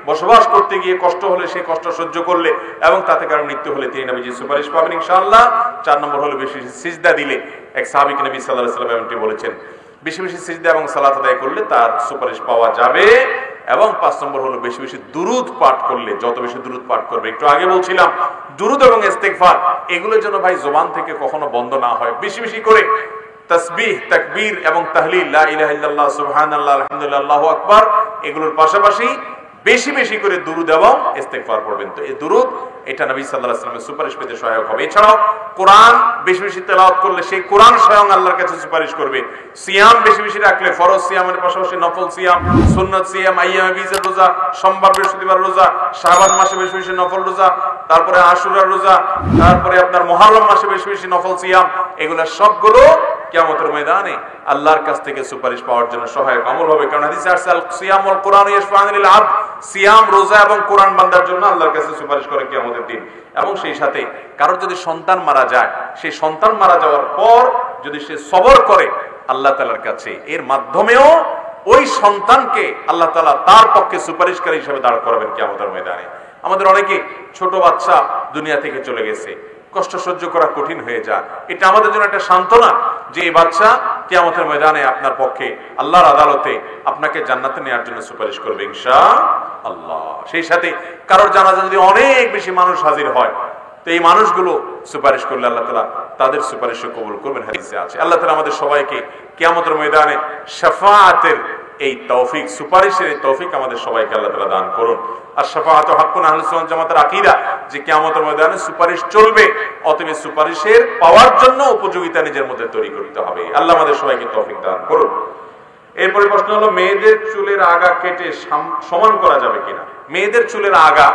বসবাস করতে গিয়ে কষ্ট হলে সেই কষ্ট সহ্য করলে এবং তাতে কারণ মৃত্যু হলে তিনি নবীজি সুপারিশ পাবেন ইনশাআল্লাহ। 4 নম্বর হলো বেশি বেশি সিজদা দিলে, এক সাহাবীকে নবী সাল্লাল্লাহু আলাইহি ওয়াসাল্লাম এমনটি বলেছেন, বেশি বেশি সিজদা এবং সালাত আদায় করলে তার সুপারিশ পাওয়া যাবে। এবং 5 নম্বর হলো বেশি বেশি দুরুদ পাঠ করলে, যত বেশি দুরুদ পাঠ করবে, একটু আগে বলছিলাম দুরুদ এবং ইস্তিগফার এগুলো যেন ভাই জবান থেকে কখনো বন্ধ না হয়। বেশি বেশি করে তাসবিহ, তাকবীর এবং তাহলিল, লা ইলাহা ইল্লাল্লাহ, সুবহানাল্লাহ, আলহামদুলিল্লাহ, আল্লাহু আকবার, এগুলোর পাশাপাশি বেশি বেশি করে দুরুদ এবং ইস্তিগফার পড়বেন। তো এই দুরুদ এটা নবী সাল্লাল্লাহু আলাইহি ওয়াসাল্লামের সুপারিশ পেতে সহায়ক হবে। এছাড়াও কোরআন বেশি বেশি তেলাওয়াত করলে সেই কোরআন স্বয়ং আল্লাহর কাছে সুপারিশ করবে। সিয়াম বেশি বেশি রাখলে, ফরজ সিয়ামের পাশাপাশি নফল সিয়াম, সুন্নাত সিয়াম, আইয়ামে বীজের রোজা, সোমবার বৃহস্পতিবার রোজা, শাবান মাসে বেশি বেশি নফল রোজা, তারপরে আশুরার রোজা, তারপরে আপনার মুহররম মাসে বেশি বেশি নফল সিয়াম, এগুলা সবগুলো কিয়ামতের ময়দানে আল্লাহর কাছ থেকে সুপারিশ পাওয়ার জন্য সহায়ক আমল হবে। কারণ হাদিসে আছে আল সিয়াম ওয়াল কোরআন ইয়াশফাআন লিল আবদ, সিয়াম, রোজা এবং কোরআন বান্দার জন্য আল্লাহর কাছে সুপারিশ করে কিয়ামতের দিন। এবং সেই সাথে কারোর যদি সন্তান মারা যায়, সেই সন্তান মারা যাওয়ার পর যদি সে সবর করে আল্লাহ তাআলার কাছে, এর মাধ্যমেও ওই সন্তানকে আল্লাহ তাআলা তার পক্ষে সুপারিশকারী হিসেবে দাঁড় করাবেন কিয়ামতের ময়দানে। আমাদের অনেকে ছোট বাচ্চা দুনিয়া থেকে চলে গেছে, কষ্ট সহ্য করা কঠিন হয়ে যায়, এটা আমাদের জন্য একটা সান্ত্বনা যে এই বাচ্চা কিয়ামতের ময়দানে আপনার পক্ষে আল্লাহর আদালতে আপনাকে জান্নাতে নেওয়ার জন্য সুপারিশ করবে ইনশাআল্লাহ। সেই সাথে কারোর জানাজা যদি অনেক বেশি মানুষ হাজির হয়, তো এই মানুষগুলো সুপারিশ করলে আল্লাহ তাআলা তাদের সুপারিশ কবুল করবেন, হাদিসে আছে। আল্লাহ তাআলা আমাদের সবাইকে কিয়ামতের ময়দানে শাফাআতের এই তৌফিক, সুপারিশের এই তৌফিক আমাদের সবাইকে আল্লাহ তাআলা দান করুন। আর শাফাআতু হাক্কুন, আহলুস সুন্নাত জামাতের আকীদা যে কিয়ামতের ময়দানে সুপারিশ চলবে, অতএব সুপারিশের পাওয়ার জন্য উপযোগিতা নিজের মধ্যে তৈরি করতে হবে। আল্লাহ আমাদের সবাইকে তৌফিক দান করুন। এরপরে প্রশ্ন হলো মেয়েদের চুলের আগা কেটে সমান করা যাবে কিনা। মেয়েদের চুলের আগা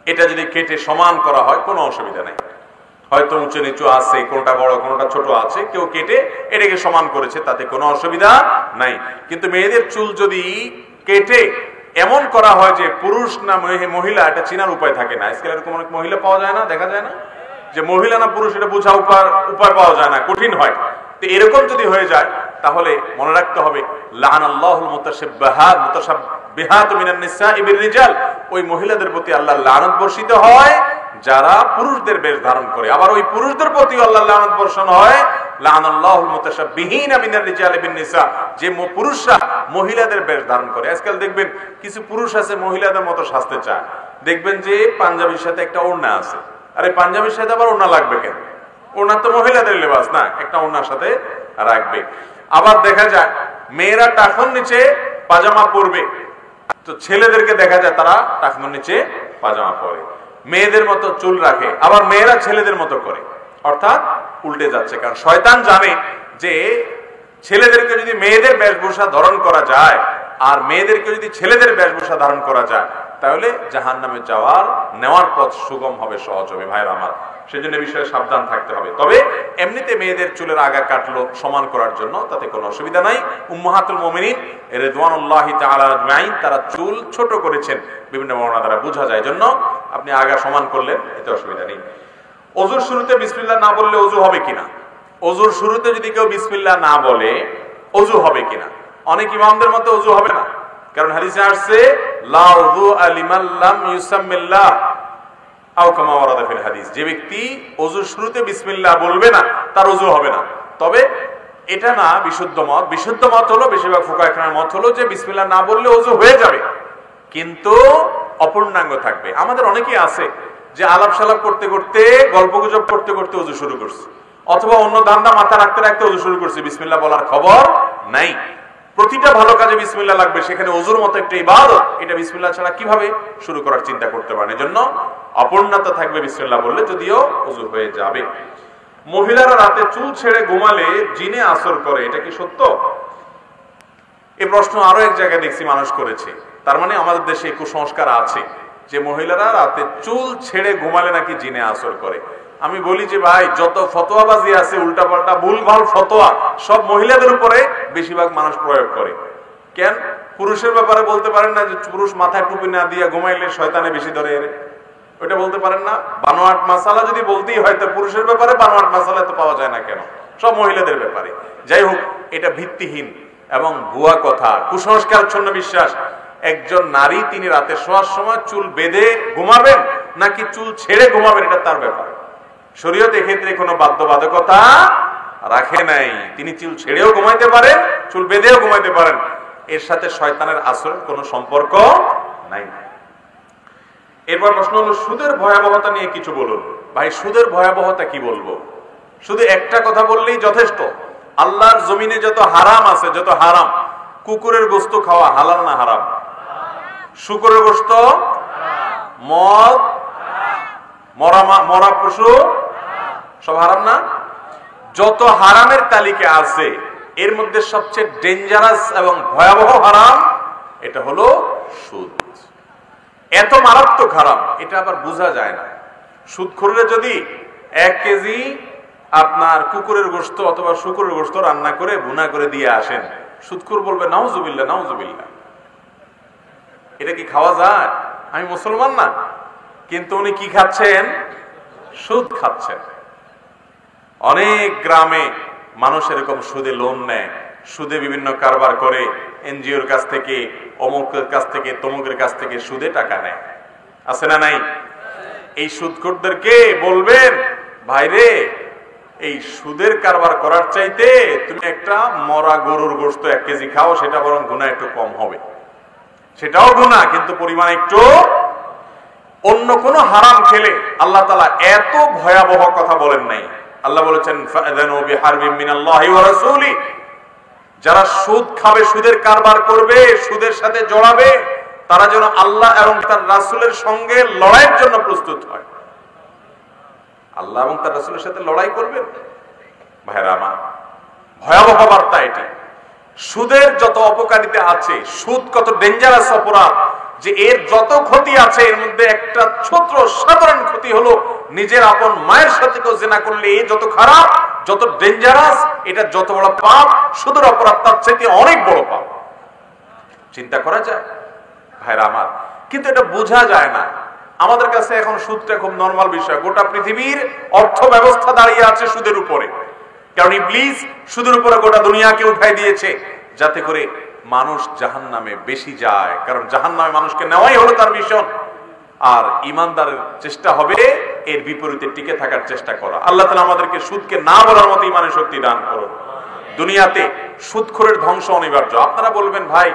এটা যদি কেটে সমান করা হয় কোনো অসুবিধা নেই। হয়তো উঁচু নিচু আছে, কোনটা বড় কোনটা ছোট আছে, কেউ কেটে এটাকে সমান করেছে, তাতে কোনো অসুবিধা নাই। কিন্তু মেয়েদের চুল যদি কেটে এমন করা হয় যে পুরুষ না মহিলা এটা চেনার উপায় থাকে না, আজকাল এরকম অনেক মহিলা পাওয়া যায় না, দেখা যায় না যে মহিলা না পুরুষ, এটা বোঝা উপায় পাওয়া যায় না, কঠিন হয়। তো এরকম যদি হয়ে যায় তাহলে মনে রাখতে হবে লাআনাল্লাহুল মুতাশাব্বিহাত মিনান নিসাই বির রিজাল, ওই মহিলাদের প্রতি আল্লাহর লানত বর্ষিত হয় যারা পুরুষদের বেশ ধারণ করে। আবার ওই পুরুষদের প্রতি আল্লাহর লানত বর্ষণ হয় লাআনাল্লাহুল মুতাশাব্বিহিনা মিনার রিজালি বিন নিসা, যে পুরুষরা মহিলাদের বেশ ধারণ করে। আজকাল দেখবেন কিছু পুরুষ আছে মহিলাদের মতো সাজতে চায়, দেখবেন যে পাঞ্জাবির সাথে একটা ওড়না আছে, আরে পাঞ্জাবির সাথে আবার ওড়না লাগবে কেন? ওড়না তো মহিলাদের লেবাস না, একটা ওড়নার সাথে রাখবে। আবার দেখা যায় মেয়েরা টাকনুর নিচে পাজামা পরবে, তো ছেলেদেরকে দেখা যায় তারা টাকনুর নিচে পাজামা পরে, মেয়েদের মতো চুল রাখে, আবার মেয়েরা ছেলেদের মতো করে, অর্থাৎ উল্টে যাচ্ছে। কারণ শয়তান জানে যে ছেলেদেরকে যদি মেয়েদের বেশভূষা ধারণ করা যায় আর মেয়েদেরকে যদি ছেলেদের বেশভূষা ধারণ করা যায় তাহলে জাহান্নামে যাওয়ার নেওয়ার পথ সুগম হবে, সহজ হবে। ভাইরা আমার, সেজন্য বিষয়ে সাবধান থাকতে হবে। তবে এমনিতে মেয়েদের চুলের আগা কাটলো সমান করার জন্য, তাতে কোনো অসুবিধা নাই। উম্মাহাতুল মুমিনিন রিদওয়ানুল্লাহি তাআলা আজমাইন তারা চুল ছোট করেছেন, বিভিন্ন বর্ণনা দ্বারা বোঝা যায়, জন্য আপনি আগা সমান করলেন, এতে অসুবিধা নেই। ওযুর শুরুতে বিসমিল্লাহ না বললে ওযু হবে কিনা। ওযুর শুরুতে যদি কেউ বিসমিল্লাহ না বলে ওযু হবে কিনা। অনেক ইমামদের মতে ওযু হবে না, কারণ হাদিসে আসছে লা উযু লিমান লাম ইউসাম্মিল্লাহ আও কামা ওয়ারাদা ফিল হাদিস, যে ব্যক্তি ওযুর শুরুতে বিসমিল্লাহ বলবে না তার ওযু হবে না। তবে এটা না বিশুদ্ধ মত। বিশুদ্ধ মত হলো, বেশিরভাগ ফুকাহা কেরামের মত হলো যে বিসমিল্লাহ না বললে ওযু হয়ে যাবে, কিন্তু অপূর্ণাঙ্গ থাকবে। আমাদের অনেকেই আছে যে আলাপ সালাপ করতে করতে, গল্পগুজব করতে করতে ওযু শুরু করছে, অথবা অন্য ধান্দা মাথা রাখতে রাখতে ওযু শুরু করছে, বিসমিল্লাহ বলার খবর নাই। প্রতিটা ভালো কাজে বিসমিল্লাহ লাগবে, সেখানে ওযুর মতো একটা ইবাদত, এটা বিসমিল্লাহ ছাড়া কিভাবে শুরু করার চিন্তা করতে পারেন। এজন্য অপূর্ণতা থাকবে বিসমিল্লাহ বললে, যদিও ওযু হয়ে যাবে। মহিলারা রাতে চুল ছেড়ে ঘুমালে জিনে আসর করে, এটা কি সত্য? এই প্রশ্ন আরো এক জায়গায় দেখছি মানুষ করেছে। তার মানে আমাদের দেশে কুসংস্কার আছে যে মহিলারা রাতে চুল ছেড়ে ঘুমালে নাকি জিনে আসর করে। আমি বলি যে ভাই, যত ফতোয়াবাজি আছে, উল্টাপাল্টা ভুলভাল ফতোয়া, সব মহিলাদের উপরে বেশিরভাগ মানুষ প্রয়োগ করে। কেন? পুরুষের ব্যাপারে বলতে পারেন না যে পুরুষ মাথায় টুপি না দিয়ে ঘুমাইলে শয়তানে বেশি ধরে এর, ওইটা বলতে পারেন না? বানোয়াট মাসালা যদি বলতেই হয়, তো পুরুষের ব্যাপারে বানোয়াট মাসালা তো পাওয়া যায় না কেন? সব মহিলাদের ব্যাপারে। যাই হোক, এটা ভিত্তিহীন এবং ভুয়া কথা, কুসংস্কারচ্ছন্ন বিশ্বাস। একজন নারী তিনি রাতে শোয়ার সময় চুল বেঁধে ঘুমাবেন নাকি চুল ছেড়ে ঘুমাবেন, এটা তার ব্যাপার। শরীয়ত এক্ষেত্রে কোনো বাধ্যবাধকতা রাখে নাই। তিনি চুল ছেড়েও ঘুমাইতে পারেন, চুল বেঁধেও ঘুমাইতে পারেন, এর সাথে শয়তানের আসরের কোনো সম্পর্ক নাই। এরপর প্রশ্ন হলো সুদের ভয়াবহতা নিয়ে কিছু বলুন। ভাই, সুদের ভয়াবহতা কি বলবো? শুধু একটা কথা বললেই যথেষ্ট। আল্লাহর জমিনে যত হারাম আছে, যত হারাম, কুকুরের গোশত খাওয়া হালাল না হারাম? শুকরের গোশত, মদ, মরা পশু সব হারাম না? যত হারামের তালিকা আছে এর মধ্যে সবচেয়ে ডেঞ্জারাস এবং ভয়াবহ হারাম এটা হলো সুদ। এত মারাত্মক হারাম, এটা আবার বোঝা যায় না। সুদখোররা যদি 1 কেজি আপনার কুকুরের গোশত অথবা শুকরের গোশত রান্না করে ভুনা করে দিয়ে আসেন, সুদখোর বলবে নাউজুবিল্লাহ নাউজুবিল্লাহ, এটা কি খাওয়া যায়? আমি মুসলমান না, কিন্তু উনি কি খাচ্ছেন? সুদ খাচ্ছেন। অনেক গ্রামে মানুষ এরকম সুদে লোন নেয়, সুদে বিভিন্ন কারবার করে, এনজিওর কাছ থেকে, অমুকের কাছ থেকে, তমুকের কাছ থেকে সুদে টাকা নেয়। আছে না নাই? এই সুদখোরদেরকে বলবেন, ভাইরে, এই সুদের কারবার করার চাইতে তুমি একটা মরা গরুর গোশত 1 কেজি খাও, সেটা বরং গুনাহ একটু কম হবে। সেটাও গুনাহ, কিন্তু পরিমাণ একটু। অন্য কোন হারাম খেলে আল্লাহ তাআলা এত ভয়াবহ কথা বলেন নাই। আল্লাহ বলেছেন ফাআযানু বিহারবিন মিনাল্লাহি ওয়া রাসূলি, যারা সুদ খাবে, সুদের কারবার করবে, সুদের সাথে জড়াবে, তারা যেন আল্লাহ এবং তার রাসূলের সঙ্গে লড়াইয়ের জন্য প্রস্তুত হয়। আল্লাহ এবং তার রাসূলের সাথে লড়াই করবেন। ভাইরা আমার, ভয়াবহ বার্তা এটি। সুদের যত অপকারিতা আছে, সুদ কত ডেঞ্জারাস অপরাধ, যে এর যত ক্ষতি আছে এর মধ্যে একটা ছোট সাধারণ ক্ষতি হলো নিজের আপন মায়ের সাথে কেউ জিনা করলে এই যত খারাপ, যত ডেঞ্জারাস, এটা যত বড় পাপ, সুদের অপরাধ তার চাইতে অনেক বড় পাপ। চিন্তা করা যায় ভাইরা আমার, কিন্তু এটা বোঝা যায় না। আমাদের কাছে এখন সুদটা খুব নরমাল বিষয়। গোটা পৃথিবীর অর্থ ব্যবস্থা দাঁড়িয়ে আছে সুদের উপরে, কারণ ইবলিস সুদের উপরে গোটা দুনিয়াকে উঠাই দিয়েছে যাতে করে মানুষ জাহান্নামে বেশি যায়। কারণ জাহান্নামে মানুষকে নেওয়াই হলো তার মিশন, আর ঈমানদারের চেষ্টা হবে এর বিপরীতে টিকে থাকার চেষ্টা করা। আল্লাহ তাআলা আমাদেরকে সুদকে না বলার মতো ঈমানের শক্তি দান করুন। দুনিয়াতে সুদখোরের ধ্বংস অনিবার্য। আপনারা বলবেন, ভাই,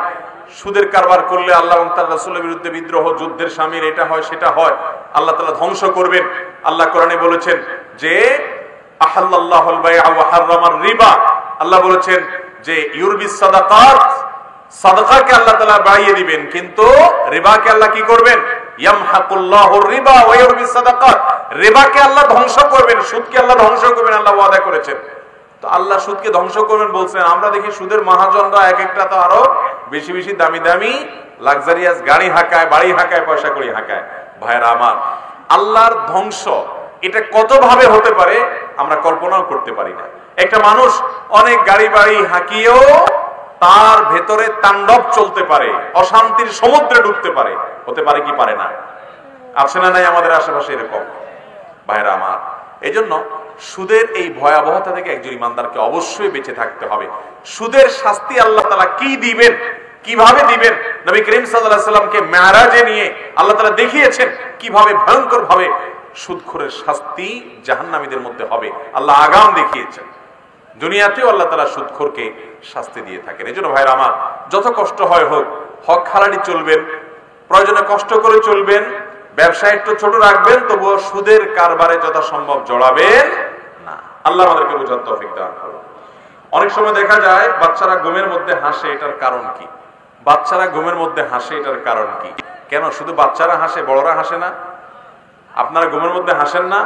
সুদের কারবার করলে আল্লাহ এবং তার রাসূলের বিরুদ্ধে বিদ্রোহ, যুদ্ধের শামিল, এটা হয় সেটা হয়, আল্লাহ তাআলা ধ্বংস করবেন। আল্লাহ কোরআনে বলেছেন যে আহাল্লাল্লাহুল বাই'a ওয়া হাররামার রিবা, আল্লাহ বলেছেন যে ইউরবিস সাদাকাত, সাদাকাকে আল্লাহ তাআলা বাড়িয়ে দিবেন, কিন্তু রিবাকে আল্লাহ কি করবেন? ইয়ামহাকুল্লাহুর রিবা ওয়া ইউরবিস সাদাকাত, রিবাকে আল্লাহ ধ্বংস করবেন, সুদকে আল্লাহ ধ্বংস করবেন, আল্লাহ ওয়াদা করেছেন। তো আল্লাহ সুদকে ধ্বংস করবেন বলছেন, আমরা দেখি সুদের মহাজনরা এক একটা তো আরো বেশি বেশি দামি দামি লাক্সারিয়াস গাড়ি হাঁকায়, বাড়ি হাঁকায়, পয়সা করি হাঁকায়। ভাইরা আমার, আল্লাহর ধ্বংস এটা কত ভাবে হতে পারে আমরা কল্পনাও করতে পারি না। একটা মানুষ অনেক গাড়ি বাড়ি হাঁকিয়েও তার ভেতরে তাণ্ডব চলতে পারে, অশান্তির সমুদ্রে ডুবতে পারে। হতে পারে কি পারে না? আছে না নাই আমাদের আশেপাশে এরকম? ভাইরা আমার, এই জন্য সুদের এই ভয়াবহতা থেকে একজন ইমানদারকে অবশ্যই বেঁচে থাকতে হবে। সুদের শাস্তি আল্লাহ তাআলা কি দিবেন, কিভাবে দিবেন, নবী করিম সাল্লাল্লাহু আলাইহি সাল্লামকে মেরাজে নিয়ে আল্লাহ তাআলা দেখিয়েছেন কিভাবে ভয়ঙ্কর ভাবে সুদখোরের শাস্তি জাহান্নামীদের মধ্যে হবে। আল্লাহ আগাম দেখিয়েছেন। দুনিয়াতেও আল্লাহ তাআলা সুদখোরকে শাস্তি দিয়ে থাকেন। এজন্য ভাইরা আমার, যত কষ্ট হয় হোক, হক হালালি চলবেন, প্রয়োজনে কষ্ট করে চলবেন, ব্যবসা একটু ছোট রাখবেন, তবুও সুদের কারবারে যথাসম্ভব জড়াবেন না। আল্লাহ আমাদেরকে বোঝার তৌফিক দান করুন। অনেক সময় দেখা যায় বাচ্চারা ঘুমের মধ্যে হাসে, এটার কারণ কি? বাচ্চারা ঘুমের মধ্যে হাসে, এটার কারণ কি? কেন শুধু বাচ্চারা হাসে, বড়রা হাসে না? আপনারা ঘুমের মধ্যে হাসেন না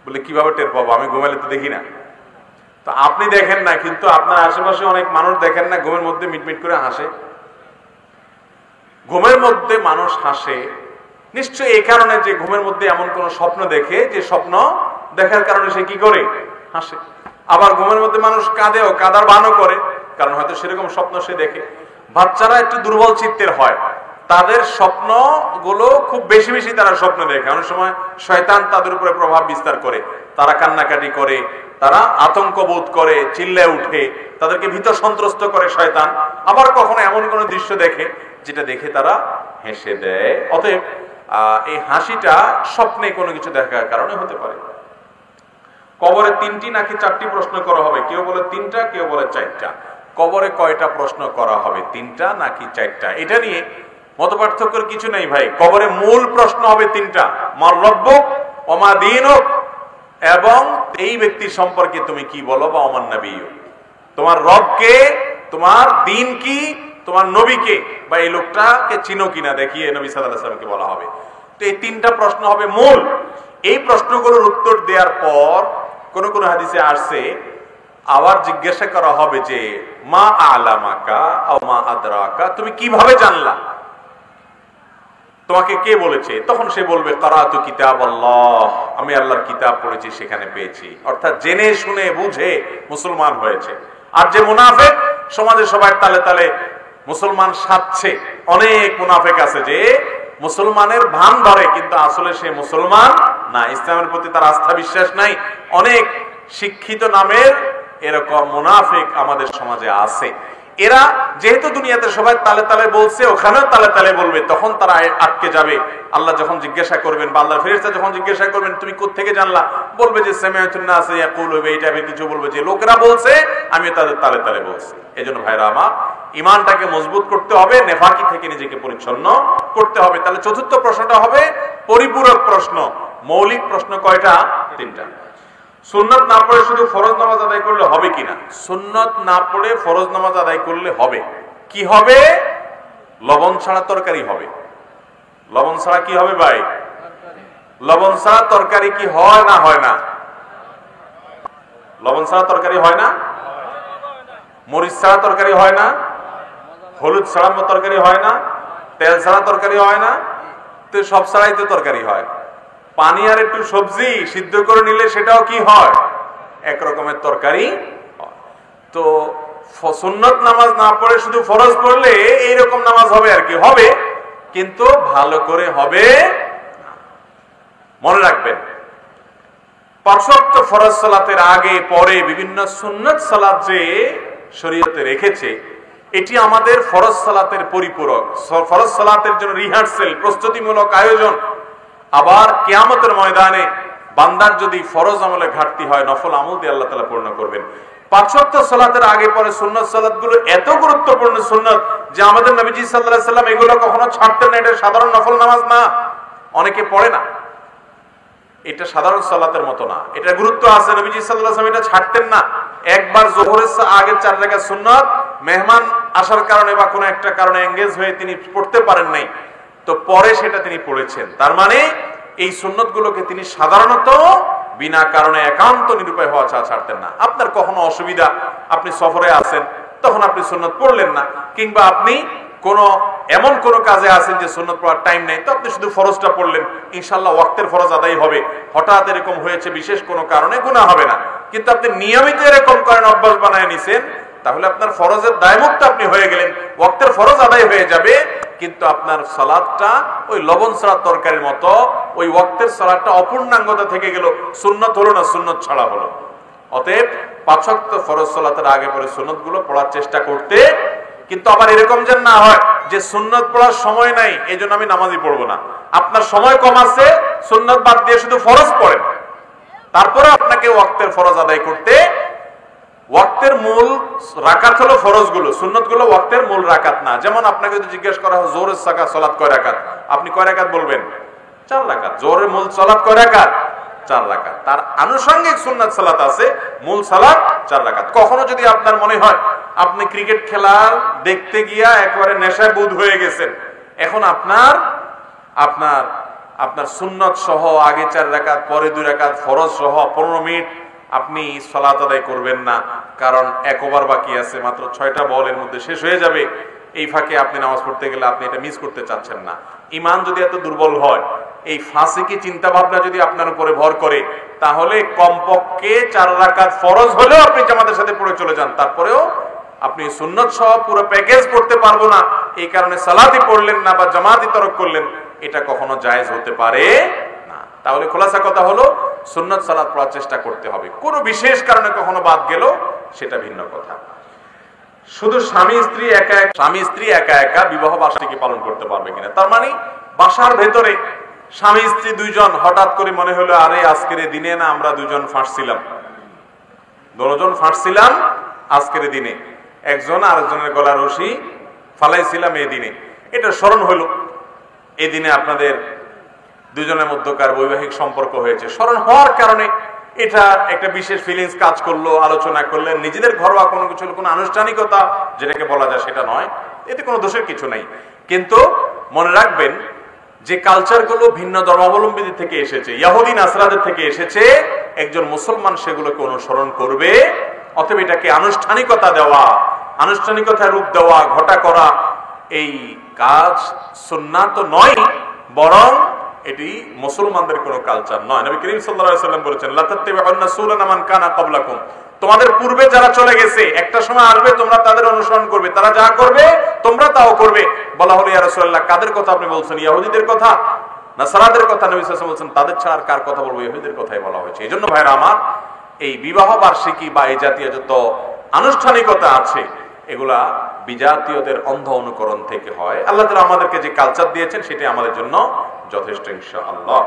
বলে কিভাবে টের পাবো? আমি ঘুমাইলে তো দেখি না। তো আপনি দেখেন না, কিন্তু আপনার আশেপাশে অনেক মানুষ দেখেন না ঘুমের মধ্যে মিটমিট করে হাসে। ঘুমের মধ্যে মানুষ হাসে নিশ্চয়ই এই কারণে যে ঘুমের মধ্যে এমন কোন স্বপ্ন দেখে, যে স্বপ্ন দেখার কারণে সে কি করে? হাসে। আবার ঘুমের মধ্যে মানুষ কাঁদেও, কাঁদার বানও করে, কারণ হয়তো সেরকম স্বপ্ন সে দেখে। বাচ্চারা একটু দুর্বল চিত্তের হয়, তাদের স্বপ্ন গুলো খুব বেশি বেশি তারা স্বপ্ন দেখে। অনেক সময় শয়তান তাদের উপরে প্রভাব বিস্তার করে, তারা কান্নাকাটি করে, তারা আতঙ্ক বোধ করে, চিল্লায় উঠে, তাদেরকে ভীত সন্ত্রস্ত করে শয়তান। আবার কখনো এমন কোন দৃশ্য দেখে যেটা দেখে তারা হেসে দেয়। অতএব এই হাসিটা স্বপ্নে কোনো কিছু দেখার কারণে হতে পারে। কবরে 3টি নাকি 4টি প্রশ্ন করা হবে, কেউ বলে 3টা, কেউ বলে 4টা। কবরে কয়টা প্রশ্ন করা হবে, 3টা নাকি 4টা, এটা নিয়ে মতপার্থক্যের কিছু নেই ভাই। কবরে মূল প্রশ্ন হবে 3টা, মার রব্বুক ওয়া মা দীনুক, এবং এই ব্যক্তির সম্পর্কে তুমি কি বলো, বা ওমান নবিয়্যু, তোমার রবকে, তোমার দিন কি, তোমার নবীকে, বা এই লোকটাকে চিনো কিনা দেখিয়ে নবী সাল্লাল্লাহু আলাইহি ওয়াসাল্লামকে বলা হবে। তো এই 3টা প্রশ্ন হবে মূল। এই প্রশ্নগুলোর উত্তর দেওয়ার পর কোন কোন হাদিসে আসছে আবার জিজ্ঞাসা করা হবে যে মা আলামাকা আও মা আদরাকা, তুমি কিভাবে জানলা, তোমাকে কে বলেছে? তখন সে বলবে কারাতু কিতাবাল্লাহ, আমি আল্লাহর কিতাব পড়েছি, সেখানে পেয়েছি। অর্থাৎ জেনে শুনে বুঝে মুসলমান হয়েছে। আর যে মুনাফিক, সমাজে সবাই তালে তালে মুসলমান সাজছে, অনেক মুনাফিক আছে যে মুসলমানের ভান ধরে কিন্তু আসলে সে মুসলমান না, ইসলামের প্রতি তার আস্থা বিশ্বাস নাই। অনেক শিক্ষিত নামের এরকম মুনাফিক আমাদের সমাজে আছে। এরা যেহেতু দুনিয়াতে সবাই তালে তালে বলছে, ওখানেও তালে তালে বলবে, তখন তারা আটকে যাবে। আল্লাহ যখন জিজ্ঞাসা করবেন, বা আল্লাহর ফেরেশতা যখন জিজ্ঞাসা করবেন তুমি কোত্থেকে জানলা, বলবে যে সামিআতুন নাস ইয়াকুলু, এই টাইপের কিছু বলবে যে লোকেরা বলছে, আমি তাদের তালে তালে বলছি। এজন্য ভাইরা আমার, ঈমানটাকে মজবুত করতে হবে, নেফাকি থেকে নিজেকে পরিচ্ছন্ন করতে হবে। তাহলে চতুর্থ প্রশ্নটা হবে পরিপূরক প্রশ্ন। মৌলিক প্রশ্ন কয়টা? 3টা। সুন্নত না পড়ে শুধু ফরজ নামাজ আদায় করলে হবে কিনা? সুন্নত না পড়ে ফরজ নামাজ আদায় করলে হবে। কি হবে? লবণ ছাড়া তরকারি হবে। লবণ ছাড়া কি হবে ভাই? লবণ ছাড়া তরকারি কি হয় না হয় না? লবণ ছাড়া তরকারি হয় না? মরিচ ছাড়া তরকারি হয় না? হলুদ ছাড়া তরকারি হয় না? তেল ছাড়া তরকারি হয় না? তো সব ছাড়াই তো তরকারি হয়। পানি আর একটু সবজি সিদ্ধ করে নিলে সেটাও কি হয়? এক রকমের তরকারি। তো সুন্নত নামাজ না পড়ে শুধু ফরজ পড়লে এইরকম নামাজ হবে আর কি, হবে, কিন্তু ভালো করে হবে। মনে রাখবেন, 5 ওয়াক্ত ফরজ সালাতের আগে পরে বিভিন্ন সুন্নত সালাত যে শরীয়তে রেখেছে, এটি আমাদের ফরজ সালাতের পরিপূরক। ফরজ সালাতের জন্য রিহার্সেল, প্রস্তুতিমূলক আয়োজন। আবার কিয়ামতের ময়দানে বান্দার যদি ফরজ আমলে ঘাটতি হয়, নফল আমল দিয়ে আল্লাহ তাআলা পূর্ণ করবেন। 5 ওয়াক্ত সালাতের আগে পরে সুন্নত সালাতগুলো এত গুরুত্বপূর্ণ সুন্নত যে আমাদের নবীজি সাল্লাল্লাহু আলাইহি সাল্লাম এগুলো কখনো ছাড়তেন না। এটা সাধারণ নফল নামাজ না, অনেকে পড়ে না। এটা সাধারণ সালাতের মতো না, এটা গুরুত্ব আছে। নবীজি সাল্লাল্লাহু আলাইহি ওয়াসাল্লাম এটা ছাড়তেন না। একবার যোহরের আগে 4 রাকাত সুন্নাত মেহমান আসার কারণে বা কোনো একটা কারণে এঙ্গেজ হয়ে তিনি পড়তে পারেন নাই, তো পরে সেটা তিনি পড়েছেন। তার মানে এই সুন্নতগুলোকে তিনি সাধারণত বিনা কারণে একান্ত নিরুপায় হওয়া ছাড়া ছাড়তেন না। আপনার কখনো অসুবিধা, আপনি সফরে আছেন, তখন আপনি সুন্নত পড়লেন না, কিংবা আপনি এমন কোন কাজে আছেন যে সুন্নত পড়ার টাইম নেই, তো আপনি শুধু ফরজটা পড়লেন, ইনশাআল্লাহ ওয়াক্তের ফরজ আদায় হবে। হঠাৎ এরকম হয়েছে বিশেষ কোনো কারণে, গুনাহ হবে না। কিন্তু আপনি নিয়মিত এরকম করেন, অভ্যাস বানায় নিছেন, তাহলে আপনার ফরজের দায়মুক্ত আপনি হয়ে গেলেন, ওয়াক্তের ফরজ আদায় হয়ে যাবে, কিন্তু আপনার সালাতটা ওই লবণ ছাড়া তরকারির মতো, ওই ওয়াক্তের সালাতটা অপূর্ণাঙ্গতা থেকে গেল, সুন্নত হলো না, সুন্নত ছাড়া হলো। অতএব 5 ওয়াক্ত ফরজ সালাতের আগে পরে সুন্নতগুলো পড়ার চেষ্টা করতে। কিন্তু আবার এরকম যেন না হয় যে সুন্নত পড়ার সময় নাই, এই জন্য আমি নামাজই পড়বো না। আপনার সময় কম আছে, সুন্নত বাদ দিয়ে শুধু ফরজ পড়েন, তারপরে আপনাকে ওয়াক্তের ফরজ আদায় করতে। ওয়াক্তের মূল রাকাত হলো ফরজগুলো, সুন্নতগুলো ওয়াক্তের মূল রাকাত না। যেমন আপনাকে যদি জিজ্ঞেস করা হয় জোহরের সালাত কয় রাকাত, আপনি কয় রাকাত বলবেন? 4 রাকাত। জোহরের মূল সালাত কয় রাকাত? 4 রাকাত। তার আনুষঙ্গিক সুন্নাত সালাত আছে, মূল সালাত 4 রাকাত। কখনো যদি আপনার মনে হয় আপনি ক্রিকেট খেলা দেখতে গিয়া একবারে নেশায় বুধ হয়ে গেছেন, এখন আপনার সুন্নত সহ আগে 4 রাকাত, পরে 2 রাকাত ফরজ সহ 15 মিনিট আপনি সালাত আদায় করবেন না, কারণ 1 ওভার বাকি আছে, মাত্র 6টা বলের মধ্যে শেষ হয়ে যাবে। এই ফাঁকে আপনি নামাজ পড়তে গেলে আপনি এটা মিস করতে চাচ্ছেন না। ঈমান যদি এত দুর্বল হয়, এই ফাসিকি চিন্তা ভাবনা যদি আপনার উপরে ভর করে, তাহলে কমপক্ষে 4 রাকাত ফরজ হলেও আপনি জামাতের সাথে পড়ে চলে যান, তারপরেও আপনি সুন্নত সহ পুরো প্যাকেজ পড়তে পারবো না, এই কারণে সালাতই পড়লেন না বা জামাতই তরক করলেন, এটা কখনো জায়েজ হতে পারে না। তাহলে খোলাসা কথা হলো, সুন্নত সালাত পড়ার চেষ্টা করতে হবে। কোনো বিশেষ কারণে কখনো বাদ গেল সেটা ভিন্ন কথা। শুধু স্বামী স্ত্রী একা একা বিবাহ বার্ষিকী পালন করতে পারবে কিনা। তার মানে বাসার ভেতরে স্বামী স্ত্রী দুইজন হঠাৎ করে মনে হলো আরে আজকের দিনে না আমরা দুজন ফাঁসছিলাম আজকের দিনে, একজন আরেকজনের গলা রশি ফালাইছিলাম এই দিনে, এটা স্মরণ হলো এই দিনে আপনাদের দুজনের মধ্যকার বৈবাহিক সম্পর্ক হয়েছে। স্মরণ হওয়ার কারণে এটা একটা বিশেষ ফিলিংস কাজ করলো, আলোচনা করলেন, নিজেদের ঘরোয়া কোনো কিছু, কোনো আনুষ্ঠানিকতা যেটাকে বলা যায় সেটা নয়, এতে কোনো দোষের কিছু নেই। কিন্তু মনে রাখবেন যে কালচারগুলো ভিন্ন ধর্মাবলম্বীদের থেকে এসেছে, ইহুদি নাসরাদের থেকে এসেছে, একজন মুসলমান সেগুলোকে অনুসরণ করবে। অতএব এটাকে আনুষ্ঠানিকতা দেওয়া, আনুষ্ঠানিকতার রূপ দেওয়া, ঘটা করা, এই কাজ সুন্নাত তো নয়, বরং এটি মুসলমানদের কোনো কালচার নয়। নবী করিম সাল্লাল্লাহু আলাইহি ওয়াসাল্লাম বলেছেন, লা তাত্তাবিউন্না সুনানা মান কানা ক্বাবলাকুম, তোমাদের পূর্বে যারা চলে গেছে একটা সময় আসবে তোমরা তাদের অনুসরণ করবে, তারা যা করবে তোমরা তাও করবে। বলা হলো ইয়া রাসূলুল্লাহ, কাদের কথা আপনি বলছেন? ইহুদিদের কথা, নাসারাদের কথা? নবী সাল্লাল্লাহু আলাইহি ওয়াসাল্লাম বলছেন, তাদের ছাড়া আর কার কথা বলবো? ইহুদিদের কথাই বলা হয়েছে। এজন্য ভাইরা আমার, এই বিবাহ বার্ষিকী বা এই জাতীয় যত আনুষ্ঠানিকতা আছে এগুলা বিজাতীয়দের অন্ধ অনুকরণ থেকে হয়। আল্লাহ তাআলা আমাদেরকে যে কালচার দিয়েছেন সেটা আমাদের জন্য যথেষ্ট ইনশাআল্লাহ।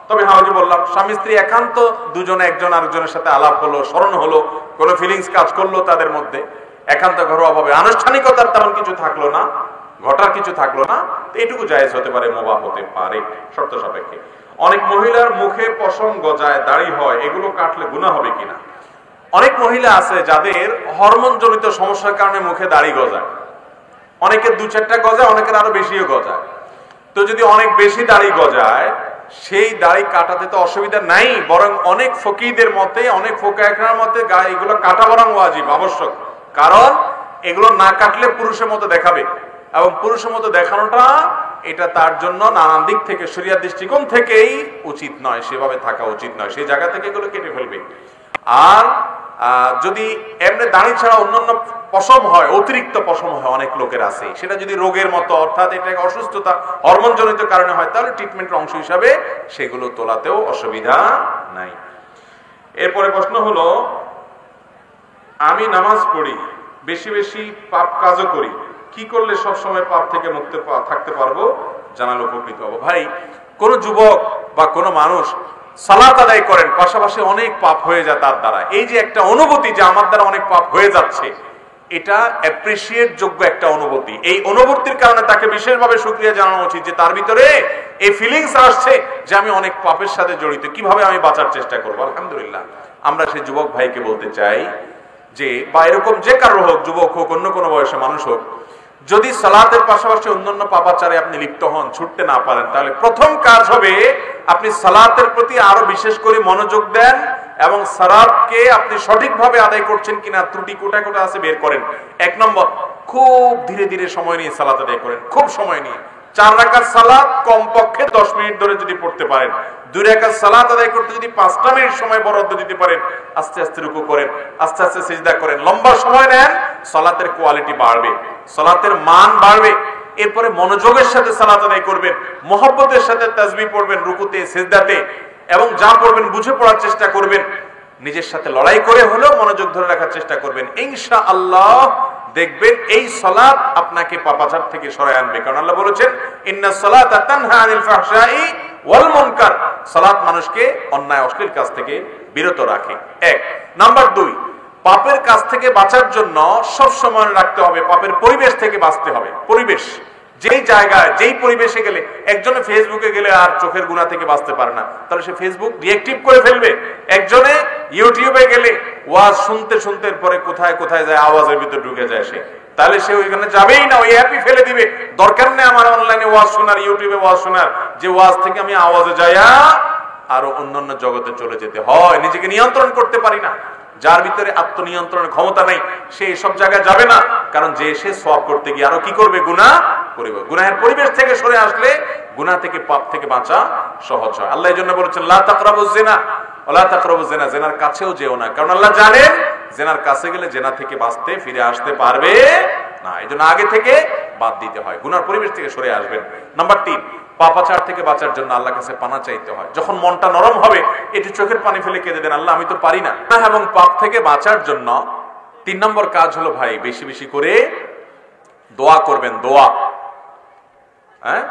তবে হ্যাঁ, যে বললাম, স্বামী স্ত্রী একান্ত দুজনে একজন আরেকজনের সাথে আলাপ হলো, স্মরণ হলো, কোনো ফিলিংস কাজ করলো তাদের মধ্যে, একান্ত ঘরোয়া ভাবে, আনুষ্ঠানিকতার তেমন কিছু থাকলো না, ঘটার কিছু থাকলো না, তো এটুকু জায়েজ হতে পারে, মুবাহ হতে পারে শর্ত সাপেক্ষে। অনেক মহিলার মুখে পশম গজায়, দাড়ি হয়, এগুলো কাটলে গুনাহ হবে কিনা? অনেক মহিলা আছে যাদের হরমোন জনিত সমস্যার কারণে মুখে দাড়ি গজায়, অনেকের 2-4টা গজায়, অনেকের আরো বেশিও গজায়। তো যদি অনেক বেশি দাড়ি গজায়, সেই দাড়ি কাটাতে তো অসুবিধা নাই, বরং অনেক ফকিহদের মতে, অনেক ফোকাহদের মতে এগুলো কাটা বরং ওয়াজিব, আবশ্যক। কারণ এগুলো না কাটলে পুরুষের মতো দেখাবে, এবং পুরুষের মতো দেখানোটা এটা তার জন্য নানান দিক থেকে, শরীয়ত দৃষ্টিকোণ থেকেই উচিত নয়, সেভাবে থাকা উচিত নয়, সেই জায়গা থেকে এগুলো কেটে ফেলবে। আর যদি এমনি দাড়ি ছাড়া অন্যান্য পশম হয়, অতিরিক্ত পশম হয়, অনেক লোকের আছে, সেটা যদি রোগের মতো, অর্থাৎ এটা অসুস্থতা হরমোন জনিত কারণে হয়, তাহলে ট্রিটমেন্টের অংশ হিসাবে সেগুলো তোলাতেও অসুবিধা নাই। এরপরে প্রশ্ন হলো, আমি নামাজ পড়ি, বেশি বেশি পাপ কাজও করি, কি করলে সব সময় পাপ থেকে মুক্ত থাকতে পারবো? জানালে উপকৃত হবো। ভাই, কোন যুবক বা কোন মানুষ সালাত আদায় করেন, পাশাপাশি অনেক পাপ হয়ে যায় তার দ্বারা, এই যে একটা অনুভূতি যে আমার দ্বারা অনেক পাপ হয়ে যাচ্ছে, এটা অ্যাপ্রিসিয়েট যোগ্য একটা অনুভূতি। এই অনুভূতির কারণে তাকে বিশেষভাবে শুকরিয়া জানানো উচিত যে তার ভিতরে এই ফিলিংস আসছে যে আমি অনেক পাপের সাথে জড়িত, কিভাবে আমি বাঁচার চেষ্টা করবো। আলহামদুলিল্লাহ, আমরা সেই যুবক ভাইকে বলতে চাই যে, বা এরকম যে কারো হোক, যুবক হোক, অন্য কোনো বয়সে মানুষ হোক, যদি সালাতের পাশাপাশি অন্যান্য পাপাচারে আপনি লিপ্ত হন, ছুটতে না পারেন, তাহলে প্রথম কাজ হবে আপনি সালাতের প্রতি আরো বিশেষ করে মনোযোগ দেন, এবং সালাতকে আপনি সঠিকভাবে আদায় করছেন কিনা ত্রুটি কোটা আছে বের করেন। 1 নম্বর, খুব ধীরে ধীরে সময় নিয়ে সালাত আদায় করেন, খুব সময় নিয়ে। 4 রাকাত সালাত কমপক্ষে 10 মিনিট ধরে যদি পড়তে পারেন, 2 রাকাত সালাত আদায় করতে যদি 5টা মিনিট সময় বরাদ্দ দিতে পারেন, আস্তে আস্তে রুকু করেন, আস্তে আস্তে সিজদা করেন, লম্বা সময় নেন, সালাতের কোয়ালিটি বাড়বে, সালাতের মান বাড়বে। এরপরে মনোযোগের সাথে সালাত আদায় করবেন, মহব্বতের সাথে তাসবিহ পড়বেন রুকুতে, সিজদাতে, এবং যা পড়বেন বুঝে পড়ার চেষ্টা করবেন, নিজের সাথে লড়াই করে হলেও মনোযোগ ধরে রাখার চেষ্টা করবেন। ইনশাআল্লাহ দেখবেন এই সালাত আপনাকে পাপাচার থেকে সরায় আনবে। কারণ আল্লাহ বলেছেন, ইন্নাস সালাতা তানহা আনিল ফাহশাই ওয়াল মুনকার, সালাত মানুষকে অন্যায় অশ্লীল কাজ থেকে বিরত রাখে। 1 নাম্বার 2, পাপের কাজ থেকে বাঁচার জন্য সব সময় রাখতে হবে, পাপের পরিবেশ থেকে বাঁচতে হবে। পরিবেশ, যেই জায়গায় যেই পরিবেশে গেলে, একজনে ফেসবুকে গেলে আর চোখের গুনাহ থেকে বাঁচতে পারে না, তাহলে সে ফেসবুক ডিএক্টিভ করে ফেলবে। একজনে ইউটিউবে গেলে ওয়াজ শুনতে শুনতে পরে কোথায় কোথায় যায়, আওয়াজের ভিতর ঢুকে যায় সে, তাহলে সে ওইখানে যাবেই না, ওই অ্যাপই ফেলে দিবে। দরকার নেই আমার অনলাইনে ওয়াজ শোনার, ইউটিউবে ওয়াজ শোনার, যে ওয়াজ থেকে আমি আওয়াজে যাইয়া আরো অন্যান্য জগতে চলে যেতে হয়। নিজেকে নিয়ন্ত্রণ করতে পারি না, যার ভিতরে আত্মনিয়ন্ত্রণের ক্ষমতা নাই, সে সব জায়গায় যাবে না, কারণ যে সে সওয়াব করতে গিয়ে আরো কি করবে? গুনাহ করবে। গুনাহের পরিবেশ থেকে সরে আসলে গুনাহ থেকে, পাপ থেকে বাঁচা সহজ হয়। আল্লাহ এজন্য বলেছেন, লা তাকরাবুজ জিনা ওয়ালা তাকরাবুজ জিনা, জিনার কাছেও যেও না, কারণ আল্লাহ জানেন জিনার কাছে গেলে জিনা থেকে বাঁচতে, ফিরে আসতে পারবে না। এজন্য আগে থেকে বাদ দিতে হয়, গুনার পরিবেশ থেকে সরে আসবেন। নাম্বার 3, পাপাচার থেকে বাঁচার জন্য আল্লাহর কাছে পানা চাইতে হয়। যখন মনটা নরম হবে, একটু চোখের পানি ফেলে কেঁদে দেন, আল্লাহ আমি তো পারি না। এবং পাপ থেকে বাঁচার জন্য 3 নম্বর কাজ হলো ভাই বেশি বেশি করে দোয়া করবেন, দোয়া। হ্যাঁ,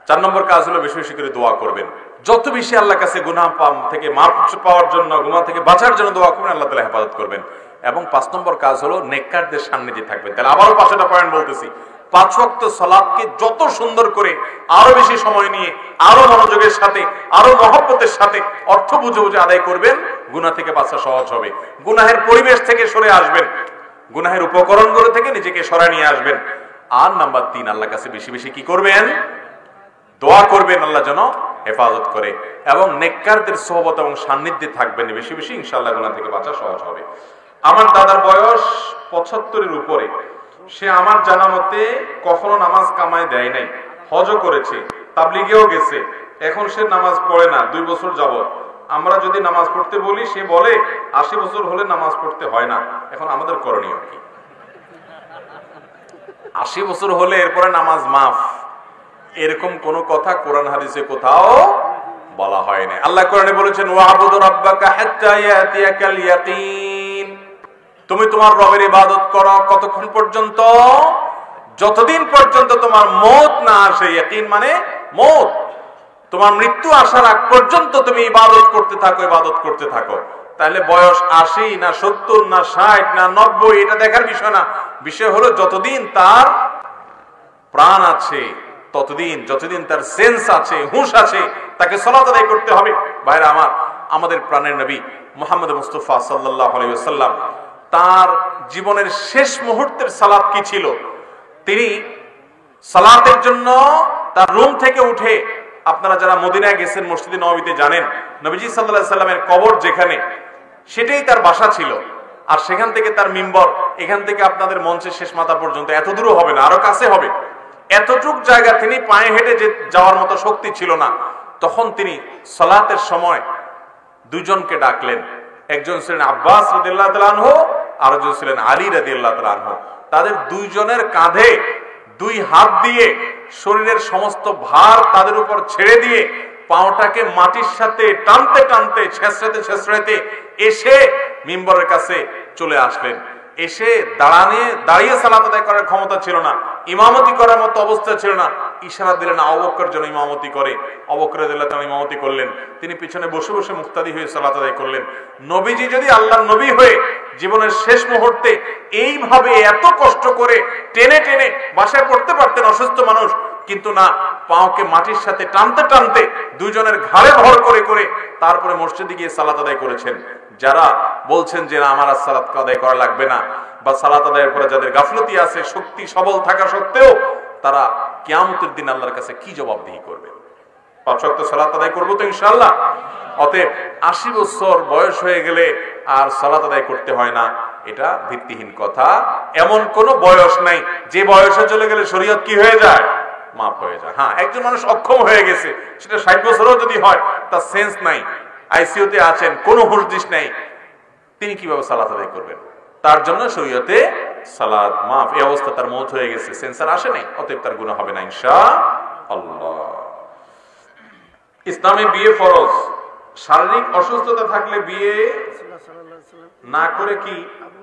4 নম্বর কাজ হলো বেশি বেশি করে দোয়া করবেন। যত বেশি আল্লাহর কাছে গুনাহ থেকে মাফ পাওয়ার জন্য, গুনাহ থেকে বাঁচার জন্য দোয়া করবেন, আল্লাহ তাআলা হেফাজত করবেন। এবং 5 নম্বর কাজ হলো নেককারদের সান্নিধ্যে থাকবেন। তাহলে আবারও 5টা পয়েন্ট বলতেছি। 5 ওয়াক্ত সালাতকে যত সুন্দর করে, আরো বেশি সময় নিয়ে, আরো মনোযোগের সাথে, আরো মহব্বতের সাথে অর্থ বুঝে বুঝে আদায় করবেন, গুনাহ থেকে বাঁচা সহজ হবে। গুনাহের পরিবেশ থেকে সরে আসবেন, গুনাহের উপকরণগুলো থেকে নিজেকে সরায় নিয়ে আসবেন। আর নাম্বার 3, আল্লাহর কাছে বেশি বেশি কি করবেন? দোয়া করবেন, আল্লাহ যেন হেফাজত করে। এবং নেককারদের সোহবত এবং সান্নিধ্যে থাকবেন বেশি বেশি, ইনশাআল্লাহ গুনাহ থেকে বাঁচা সহজ হবে। আমার দাদার বয়স 75-এর উপরে। সে আমার জানা মতে কখনো নামাজ কামায় দেয় নাই, হজও করেছে, তাবলিগেও গেছে। এখন সে নামাজ পড়ে না 2 বছর যাবত। আমরা যদি নামাজ পড়তে বলি, সে বলে 80 বছর হলে নামাজ পড়তে হয় না। এখন আমাদের করণীয় কি? 80 বছর হলে এরপরে নামাজ মাফ, এরকম কোন কথা কোরআন হাদিসে কোথাও বলা হয় না। আল্লাহ কোরআনে বলেছেন, ওয়াবুদু রাব্বাকা হাত্তা ইয়াতিয়াকাল ইয়াকিন। তুমি তোমার রবের ইবাদত করো কতক্ষণ পর্যন্ত? যতদিন পর্যন্ত তোমার মওত না আসে। ইয়াকিন মানে মওত। তোমার মৃত্যু আসার আগ পর্যন্ত তুমি ইবাদত করতে থাকো, ইবাদত করতে থাকো। তাহলে বয়স 80 না 70 না 60 না 90 এটা দেখার বিষয় না। বিষয় হলো যতদিন তার প্রাণ আছে, ততদিন, যতদিন তার সেন্স আছে, হুঁশ আছে, তাকে সালাত আদায় করতে হবে। ভাইরা আমার, আমাদের প্রাণের নবী মুহাম্মদ মুস্তাফা সাল্লাল্লাহু আলাইহি ওয়াসাল্লাম, তার জীবনের শেষ মুহূর্তের সালাত কি ছিল? তিনি সালাতের জন্য তার রুম থেকে উঠে, আপনারা যারা মদিনায় গেছেন, মসজিদে নববীতে জানেন, নবীজি সাল্লাল্লাহু আলাইহি সাল্লামের কবর যেখানে, সেটাই তার বাসা ছিল। আর সেখান থেকে তার মিম্বর, এখান থেকে আপনাদের মঞ্চের শেষ মাথা পর্যন্ত এত দূরও হবে না, আরো কাছে হবে। এতটুক জায়গা তিনি পায়ে হেঁটে যাওয়ার মতো শক্তি ছিল না। তখন তিনি সালাতের সময় 2 জনকে ডাকলেন। একজন ছিলেন আব্বাস রাদিয়াল্লাহু তাআলা আনহু, আর একজন ছিলেন আলী রাদিয়াল্লাহু তাআলা আনহু। তাদের 2 জনের কাঁধে 2 হাত দিয়ে শরীরের সমস্ত ভার তাদের উপর ছেড়ে দিয়ে পাওটাকে মাটির সাথে টানতে টানতে, ছেঁচড়াতে ছেঁচড়াতে এসে মিম্বরের কাছে চলে আসলেন। এসে দাঁড়িয়ে সালাত আদায় করার ক্ষমতা ছিল না, ইমামতি করার মতো অবস্থা ছিল না। ইশারা দিলেন আবু বকর যেন ইমামতি করে। আবু বকর রাদিয়াল্লাহু তাআলা ইমামতি করলেন। তিনি পিছনে বসে বসে মুক্তাদি হয়ে সালাত আদায় করলেন। নবীজি যদি আল্লাহর নবী হয়ে জীবনের শেষ মুহূর্তে এইভাবে এত কষ্ট করে টেনে টেনে বাসায় পড়তে পারতেন, অসুস্থ মানুষ, কিন্তু না, পাওকে মাটির সাথে টানতে টানতে 2 জনের ঘাড়ে ভর করে করে তারপরে মসজিদে গিয়ে সালাত আদায় করেছেন। যারা বলছেন যে না, আমার আর সালাত আদায় করা লাগবে না, বা সালাত আদায়ের পরে যাদের গাফলতি আছে, শক্তি সবল থাকা সত্ত্বেও, তারা কিয়ামতের দিন আল্লাহর কাছে কি জবাবদিহি করবে? 5 ওয়াক্ত সালাত আদায় করবো তো ইনশাআল্লাহ। অতএব 80 বছর বয়স হয়ে গেলে আর সালাত আদায় করতে হয় না, এটা ভিত্তিহীন কথা। এমন কোন বয়স নাই যে বয়সে চলে গেলে শরীয়ত কি হয়ে যায়? মাফ হয়ে যায়। হ্যাঁ, একজন মানুষ অক্ষম হয়ে গেছে, সেটা 60 বছরও যদি হয়, তার সেন্স নাই, আইসিইউতে আছেন, কোনো হুঁশ নাই, তিনি কিভাবে সালাত আদায় করবেন? তার জন্য শরীয়তে সালাত মাফ। এই অবস্থা তার মওত হয়ে গেছে, সেন্সার আসে নাই, অতএব তার গুনাহ হবে না ইনশাআল্লাহ। ইসলামে বিয়ে ফরজ। শারীরিক অসুস্থতা থাকলে বিয়ে না করে কি আবু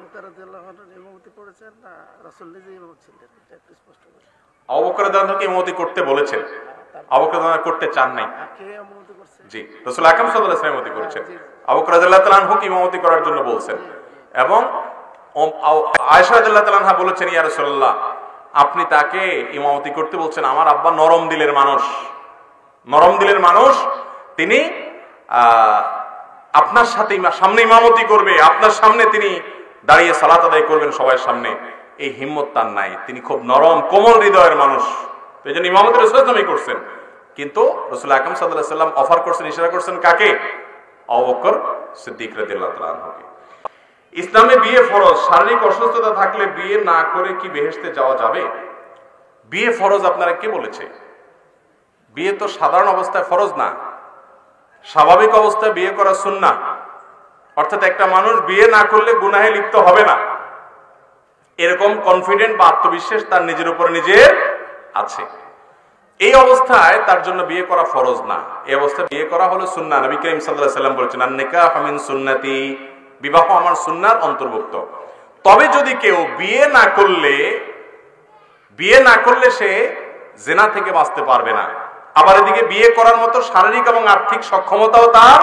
বকর রাদিয়াল্লাহু আনহু ইমামতি করতে বলেছেন? আবু বকর রাদিয়াল্লাহু করতে চান নাই। জি, রাসূল আকরাম সাল্লাল্লাহু আলাইহি ওয়াসাল্লাম ইমামতি করেছেন। আবু বকর রাদিয়াল্লাহু তাআলা আনহু ইমামতি করার জন্য বলছেন। এবং আয়েশা রাদিয়াল্লাহু তাআলা আনহা বলেছেন, ইয়া রাসূলুল্লাহ, আপনি তাকে ইমামতি করতে বলছেন, আমার আব্বা নরম দিলের মানুষ, নরম দিলের মানুষ, তিনি আপনার সাথে সামনে ইমামতি করবে, আপনার সামনে তিনি দাঁড়িয়ে সালাত আদায় করবেন সবার সামনে, এই হিম্মত তার নাই। তিনি খুব নরম কোমল হৃদয়ের মানুষ, এই জন্য ইমামতি রাসূলুল্লাহ করছেন। কিন্তু রাসূল আকরাম সাল্লাল্লাহু আলাইহি ওয়াসাল্লাম অফার করছেন, ইশারা করছেন কাকে? আবু বকর সিদ্দিক রাদিয়াল্লাহু তাআলা আনহুকে। ইসলামে বিয়ে ফরজ। শারীরিক অসুস্থতা থাকলে বিয়ে না করে কি বেহেশতে যাওয়া যাবে? বিয়ে ফরজ আপনারা কে বলেছে? বিয়ে তো সাধারণ অবস্থায় ফরজ না, স্বাভাবিক অবস্থায় বিয়ে করা সুন্নাহ। অর্থাৎ একটা মানুষ বিয়ে না করলে গুনাহে লিপ্ত হবে না, এরকম কনফিডেন্ট বা আত্মবিশ্বাস তার নিজের উপর নিজের আছে। এই অবস্থায় তার জন্য বিয়ে করা ফরজ না, এই অবস্থায় বিয়ে করা হলো সুন্নাহ। নবী করিম সাল্লাল্লাহু আলাইহি ওয়াসাল্লাম বলেছেন, আন নিকাহু মিন সুন্নতি, বিবাহ আমার সুন্নাহর অন্তর্ভুক্ত। তবে যদি কেউ বিয়ে না করলে সে জেনা থেকে বাঁচতে পারবে না। আবার এদিকে বিয়ে করার মতো শারীরিক এবং আর্থিক সক্ষমতাও তার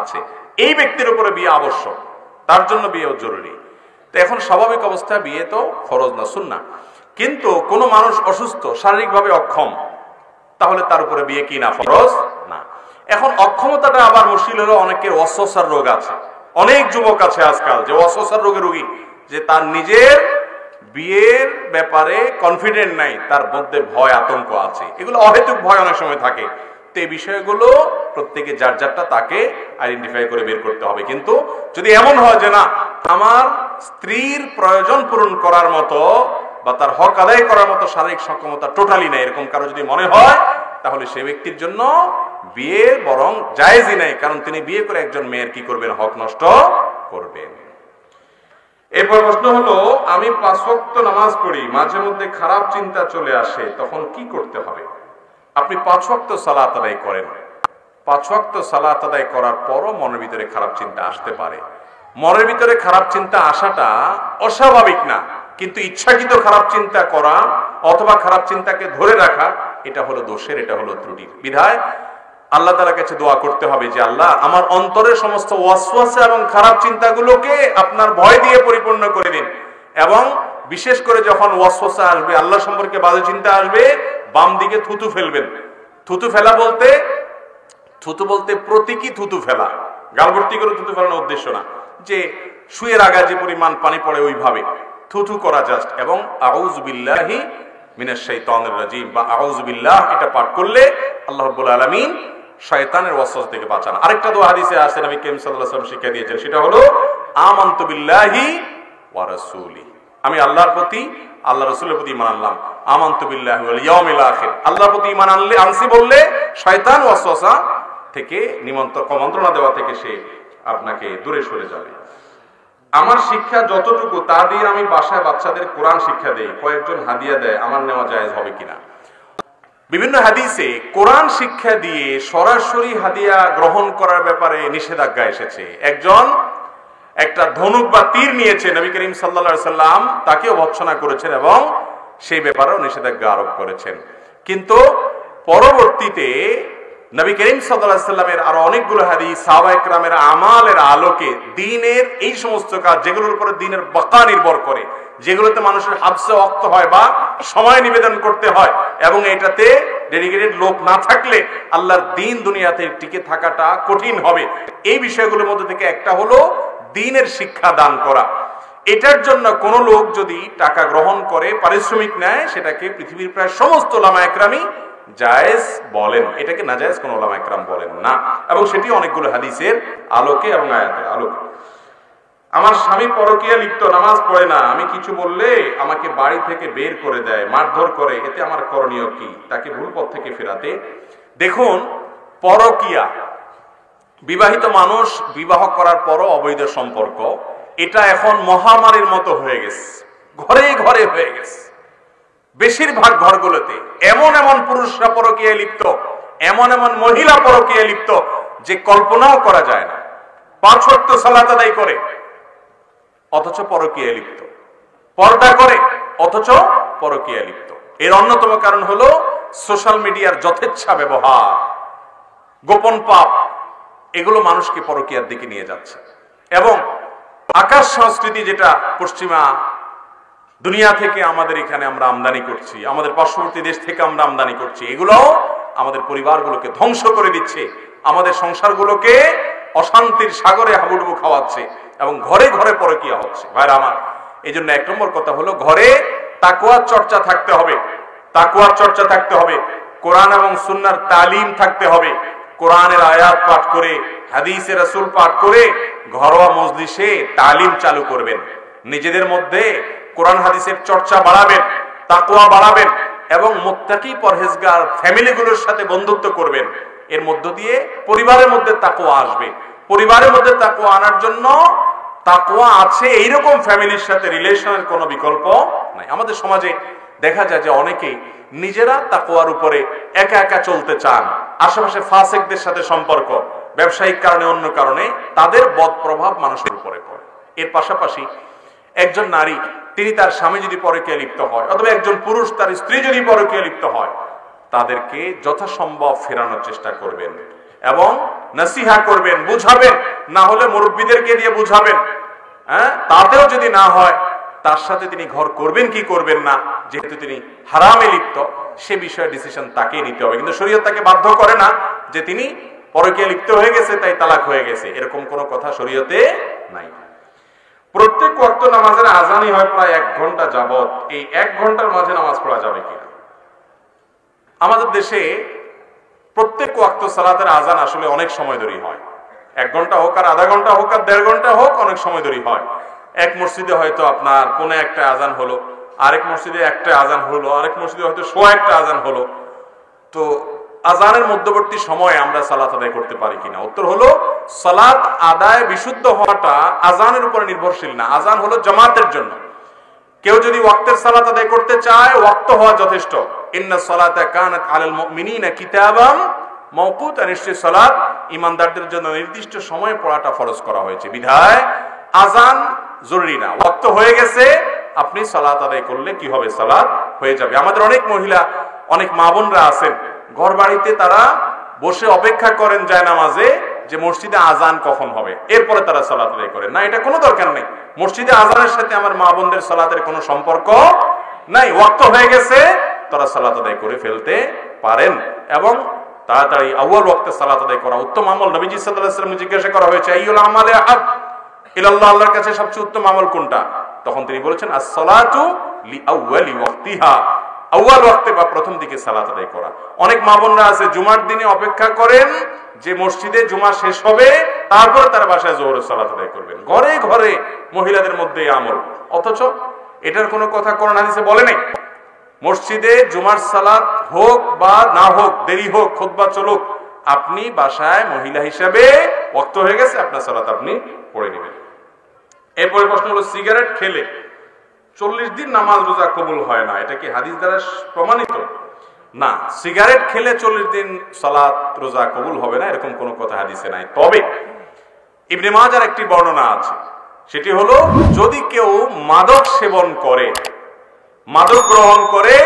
আছে, এই ব্যক্তির উপরে বিয়ে আবশ্যক, তার জন্য বিয়েও জরুরি। তো এখন স্বাভাবিক অবস্থায় বিয়ে তো ফরজ না, সুন্নাহ। কিন্তু কোনো মানুষ অসুস্থ, শারীরিকভাবে অক্ষম, তাহলে তার উপরে বিয়ে কি না ফরজ না। এখন অক্ষমতাটা আবার মুশকিল হলো, অনেকের ওয়াসওয়াসার রোগ আছে। অনেক যুবক আছে আজকাল যে ওয়াসওয়াসার রোগের রোগী, যে তার নিজের বিয়ের ব্যাপারে কনফিডেন্ট নাই, তার মধ্যে ভয় আতঙ্ক আছে। এগুলো অহেতুক ভয় অনেক সময় থাকে। তো এই বিষয়গুলো প্রত্যেকে যার যারটা তাকে আইডেন্টিফাই করে বের করতে হবে। কিন্তু যদি এমন হয় যে না, আমার স্ত্রীর প্রয়োজন পূরণ করার মতো বা তার হক আদায় করার মতো শারীরিক সক্ষমতা টোটালি নেই, এরকম কারো যদি মনে হয়, তাহলে সে ব্যক্তির জন্য বিয়ে বরং জায়েজই নাই। কারণ তিনি বিয়ে করে একজন মেয়ের কি করবেন? হক নষ্ট করবেন। এরপর প্রশ্ন হলো, আমি 5 ওয়াক্ত নামাজ পড়ি, মাঝে মধ্যে খারাপ চিন্তা চলে আসে, তখন কি করতে হবে? আপনি 5 ওয়াক্ত সালাত আদায় করেন, 5 ওয়াক্ত সালাত আদায় করার পরও মনের ভিতরে খারাপ চিন্তা আসতে পারে। মনের ভিতরে খারাপ চিন্তা আসাটা অস্বাভাবিক না, কিন্তু ইচ্ছাকৃত খারাপ চিন্তা করা অথবা খারাপ চিন্তাকে ধরে রাখা, এটা হলো দোষের, এটা হলো ত্রুটির। বিধায় আল্লাহ তাআলার কাছে দোয়া করতে হবে যে আল্লাহ, আমার অন্তরের সমস্ত ওয়াসওয়াসা এবং খারাপ চিন্তাগুলোকে আপনার ভয় দিয়ে পরিপূর্ণ করে দিন। এবং বিশেষ করে যখন ওয়াসওয়াসা আসবে, আল্লাহ সম্পর্কে বাজে চিন্তা আসবে, বাম দিকে থুতু ফেলবেন। থুতু ফেলা বলতে প্রতীকী থুতু ফেলা, গালভর্তি করে থুতু ফেলানোর উদ্দেশ্য না যে শুয়ের আগায় যে পরিমাণ পানি পড়ে ওইভাবে থুতু করা জাস্ট। এবং আউযু বিল্লাহি মিনাশ শাইতানির রাজিম বা আউযু বিল্লাহ, এটা পাঠ করলে আল্লাহ রাব্বুল আলামিন শয়তানের ওয়াসওয়াসা থেকে বাঁচান। আরেকটা দোয়া হাদিসে আছে, নবী করিম সাল্লাল্লাহু আলাইহি ওয়াসাল্লাম শিক্ষা দিয়েছেন, সেটা হলো আমানতু বিল্লাহি ওয়া রাসূলি, আমি আল্লাহর প্রতি, আল্লাহ রাসূলের প্রতি ঈমান আনলাম। আমানতু বিল্লাহি ওয়াল ইয়াউমিল আখির, আল্লাহর প্রতি ঈমান আনছি বললে শয়তান ওয়াসওয়াসা থেকে মন্ত্রণা দেওয়া থেকে সে আপনাকে দূরে সরে যাবে। আমার শিক্ষা যতটুকু তা দিয়ে আমি বাসায় বাচ্চাদের কোরআন শিক্ষা দেই, কয়েকজন হাদিয়া দেয়, আমার নেওয়া জায়েজ হবে কিনা? বিভিন্ন হাদিসে কোরআন শিক্ষা দিয়ে সরাসরি হাদিয়া গ্রহণ করার ব্যাপারে নিষেধাজ্ঞা এসেছে। একজন একটা ধনুক বা তীর নিয়েছে, নবী করিম সাল্লাল্লাহু আলাইহি সাল্লাম তাকেও ভৎসনা করেছেন এবং সেই ব্যাপারেও নিষেধাজ্ঞা আরোপ করেছেন। কিন্তু পরবর্তীতে নবী করিম সাল্লাল্লাহু আলাইহি সাল্লামের আরো অনেকগুলো হাদিস সাহাবায়ে কেরামের আমালের আলোকে দ্বীনের এই সমস্ত কাজ যেগুলোর উপরে দ্বীনের বাকা নির্ভর করে, যেগুলোতে মানুষের হাবসে ওয়াক্ত হয় বা সময় নিবেদন করতে হয় এবং এটাতে ডেডিকেটেড লোক না থাকলে আল্লাহর দ্বীন দুনিয়াতে টিকে থাকাটা কঠিন হবে, এই বিষয়গুলোর মধ্যে থেকে একটা হলো দ্বীনের শিক্ষা দান করা। এটার জন্য কোন লোক যদি টাকা গ্রহণ করে, পারিশ্রমিক নেয়, সেটাকে পৃথিবীর প্রায় সমস্ত উলামায়ে কেরামই জায়েজ বলেন, এটাকে নাজায়েজ কোন উলামায়ে কেরাম বলেন না। এবং সেটি অনেকগুলো হাদিসের আলোকে এবং আয়াতের আলোকে। আমার স্বামী পরকীয়া লিপ্ত, নামাজ পড়ে না, আমি কিছু বললে আমাকে বাড়ি থেকে বের করে দেয়, মারধর করে, এতে আমার করণীয় কি? তাকে ভুল পথ থেকে ফেরাতে। দেখুন, পরকীয়া, বিবাহিত মানুষ বিবাহ করার পরও অবৈধ সম্পর্ক, এটা এখন মহামারীর মতো হয়ে গেছে, ঘরে ঘরে হয়ে গেছে। বেশিরভাগ ঘরগুলোতে এমন এমন পুরুষরা পরকীয়ায় লিপ্ত, এমন এমন মহিলা পরকীয়ায় লিপ্ত যে কল্পনাও করা যায় না। 5 ওয়াক্ত সালাত আদায় করে অথচ পরকীয়ায় লিপ্ত, পর্দা করে অথচ পরকীয়ায় লিপ্ত। এর অন্যতম কারণ হলো সোশ্যাল মিডিয়ার যথেচ্ছা ব্যবহার, গোপন পাপ, এগুলো মানুষকে পরকীয়ার দিকে নিয়ে যাচ্ছে। এবং আকাশ সংস্কৃতি, যেটা পশ্চিমা দুনিয়া থেকে আমাদের এখানে আমরা আমদানি করছি, আমাদের পার্শ্ববর্তী দেশ থেকে আমরা আমদানি করছি, এগুলোও আমাদের পরিবারগুলোকে ধ্বংস করে দিচ্ছে, আমাদের সংসারগুলোকে অশান্তির সাগরে হাবুডুবু খাওয়াচ্ছে এবং ঘরে ঘরে পরকীয়া হচ্ছে। ভাইরা আমার, এই জন্য 1 নম্বর কথা হলো ঘরে তাকওয়ার চর্চা থাকতে হবে, তাকওয়ার চর্চা থাকতে হবে, কোরআন এবং সুন্নাহর তালিম থাকতে হবে। কোরআনের আয়াত পাঠ করে, হাদিসে রাসূল পাঠ করে ঘরোয়া মজলিসে তালিম চালু করবেন, নিজেদের মধ্যে কোরআন হাদিসের চর্চা বাড়াবেন, তাকওয়া বাড়াবেন এবং মুত্তাকি পরহেজগার ফ্যামিলিগুলোর সাথে বন্ধুত্ব করবেন। এর মধ্য দিয়ে পরিবারের মধ্যে তাকওয়া আসবে। পরিবারের মধ্যে তাকওয়া আনার জন্য তাকওয়া আছে এইরকম ফ্যামিলির সাথে রিলেশনের কোনো বিকল্প নাই। আমাদের সমাজে দেখা যায় যে অনেকেই নিজেরা তাকওয়ার উপরে একা একা চলতে চান, আশেপাশে ফাসিকদের সাথে সম্পর্ক, ব্যবসায়িক কারণে অন্য কারণে তাদের বদ প্রভাব মানুষের উপরে পড়ে। এর পাশাপাশি একজন নারী তিনি তার স্বামী যদি পরকীয়ায় লিপ্ত হয়, অথবা একজন পুরুষ তার স্ত্রী যদি পরকীয়ায় লিপ্ত হয়, তাদেরকে যথাসম্ভব ফেরানোর চেষ্টা করবেন এবং নসিহা করবেন, বুঝাবেন, না হলে মুরব্বীদেরকে দিয়ে বুঝাবেন। তাতেও যদি না হয়, তার সাথে তিনি ঘর করবেন কি করবেন না, যেহেতু তিনি হারামে লিপ্ত, সে বিষয়ে ডিসিশন তাকেই নিতে হবে। কিন্তু শরীয়ত তাকে বাধ্য করে না যে তিনি পরকীয়ায় লিপ্ত হয়ে গেছে তাই তালাক হয়ে গেছে, এরকম কোনো কথা শরীয়তে নাই। প্রত্যেক ওয়াক্ত নামাজের আজানই হয় প্রায় 1 ঘন্টা যাবত। এই 1 ঘন্টার মাঝে নামাজ পড়া যাবে কিনা? আমাদের দেশে প্রত্যেক ওয়াক্ত সালাতের আজান আসলে অনেক সময় ধরে হয়। 1 ঘন্টা হোক আর আধা ঘন্টা হোক আর 1.5 ঘন্টা হোক, অনেক সময় ধরে হয়। এক মসজিদে হয়তো আপনার 1:45 আজান হলো, আরেক মসজিদে 1টা আজান হলো, আরেক মসজিদে হয়তো 1:15 আজান হলো। তো আজানের মধ্যবর্তী সময়ে আমরা সালাত আদায় করতে পারি কিনা? উত্তর হলো, সালাত আদায় বিশুদ্ধ হওয়াটা আজানের উপরে নির্ভরশীল না। আজান হলো জামাতের জন্য। কেউ যদি ওয়াক্তের সালাত আদায় করতে চায়, ওয়াক্ত হওয়া যথেষ্ট। ইন্নাস সালাতা কানাত আলাল মুমিনিনা কিতাবাম মাওকুতা, নিশ্চয় সালাত ঈমানদারদের জন্য নির্দিষ্ট সময়ে পড়াটা ফরজ করা হয়েছে। বিধায় আজান জরুরি না। ওয়াক্ত হয়ে গেছে, আপনি সালাত আদায় করলে কি হবে? সালাত হয়ে যাবে। আমাদের অনেক মহিলা, অনেক মা বোনরা আছেন, ঘর বাড়িতে তারা বসে অপেক্ষা করেন জায়নামাজে যে মসজিদে আজান কখন হবে, এরপরে তারা সালাত আদায় করেন। না, এটা কোনো দরকার নেই। মসজিদে আজানের সাথে আমার মা বোনদের সালাতের কোনো সম্পর্ক নাই। ওয়াক্ত হয়ে গেছে, তারা সালাত আদায় করে ফেলতে পারেন এবং তাড়াতাড়ি আউয়াল ওয়াক্তে সালাত আদায় করা উত্তম আমল। নবীজি সাল্লাল্লাহু আলাইহি ওয়াসাল্লাম জিজ্ঞাসা করা হয়েছে, আইয়ুল আমালি আহাব ইলাল্লাহ, আল্লাহর কাছে সবচেয়ে উত্তম আমল কোনটা? তখন তিনি বলেছেন, আস-সালাতু লিআউয়ালি ওয়াক্তিহা, আউয়াল ওয়াক্তে বা প্রথম দিকে সালাত আদায় করা। অনেক মা বোনরা আছে জুমার দিনে অপেক্ষা করেন যে মসজিদে জুমা শেষ হবে, তারপরে তারা বাসায় যোহরের সালাত আদায় করবেন। ঘরে ঘরে মহিলাদের মধ্যে এই আমল, অথচ এটার কোনো কথা কোরআন হাদিসে বলে নাই। মসজিদে জুমার সালাত হোক বা না হোক, দেরি হোক, খুতবা চলুক, আপনি বাসায় মহিলা হিসাবে ওয়াক্ত হয়ে গেছে, আপনার সালাত আপনি পড়ে নেবেন। এরপরে প্রশ্ন হলো, সিগারেট খেলে 40 দিন নামাজ রোজা কবুল হয় না, এটা কি হাদিস দ্বারা প্রমাণিত? না, সিগারেট খেলে 40 দিন সালাত রোজা কবুল হবে না, এরকম কোনো কথা হাদিসে নাই। তবে ইবনে মাজার একটি বর্ণনা আছে, সেটি হলো, যদি কেউ মাদক সেবন করে, মাদক গ্রহণ করে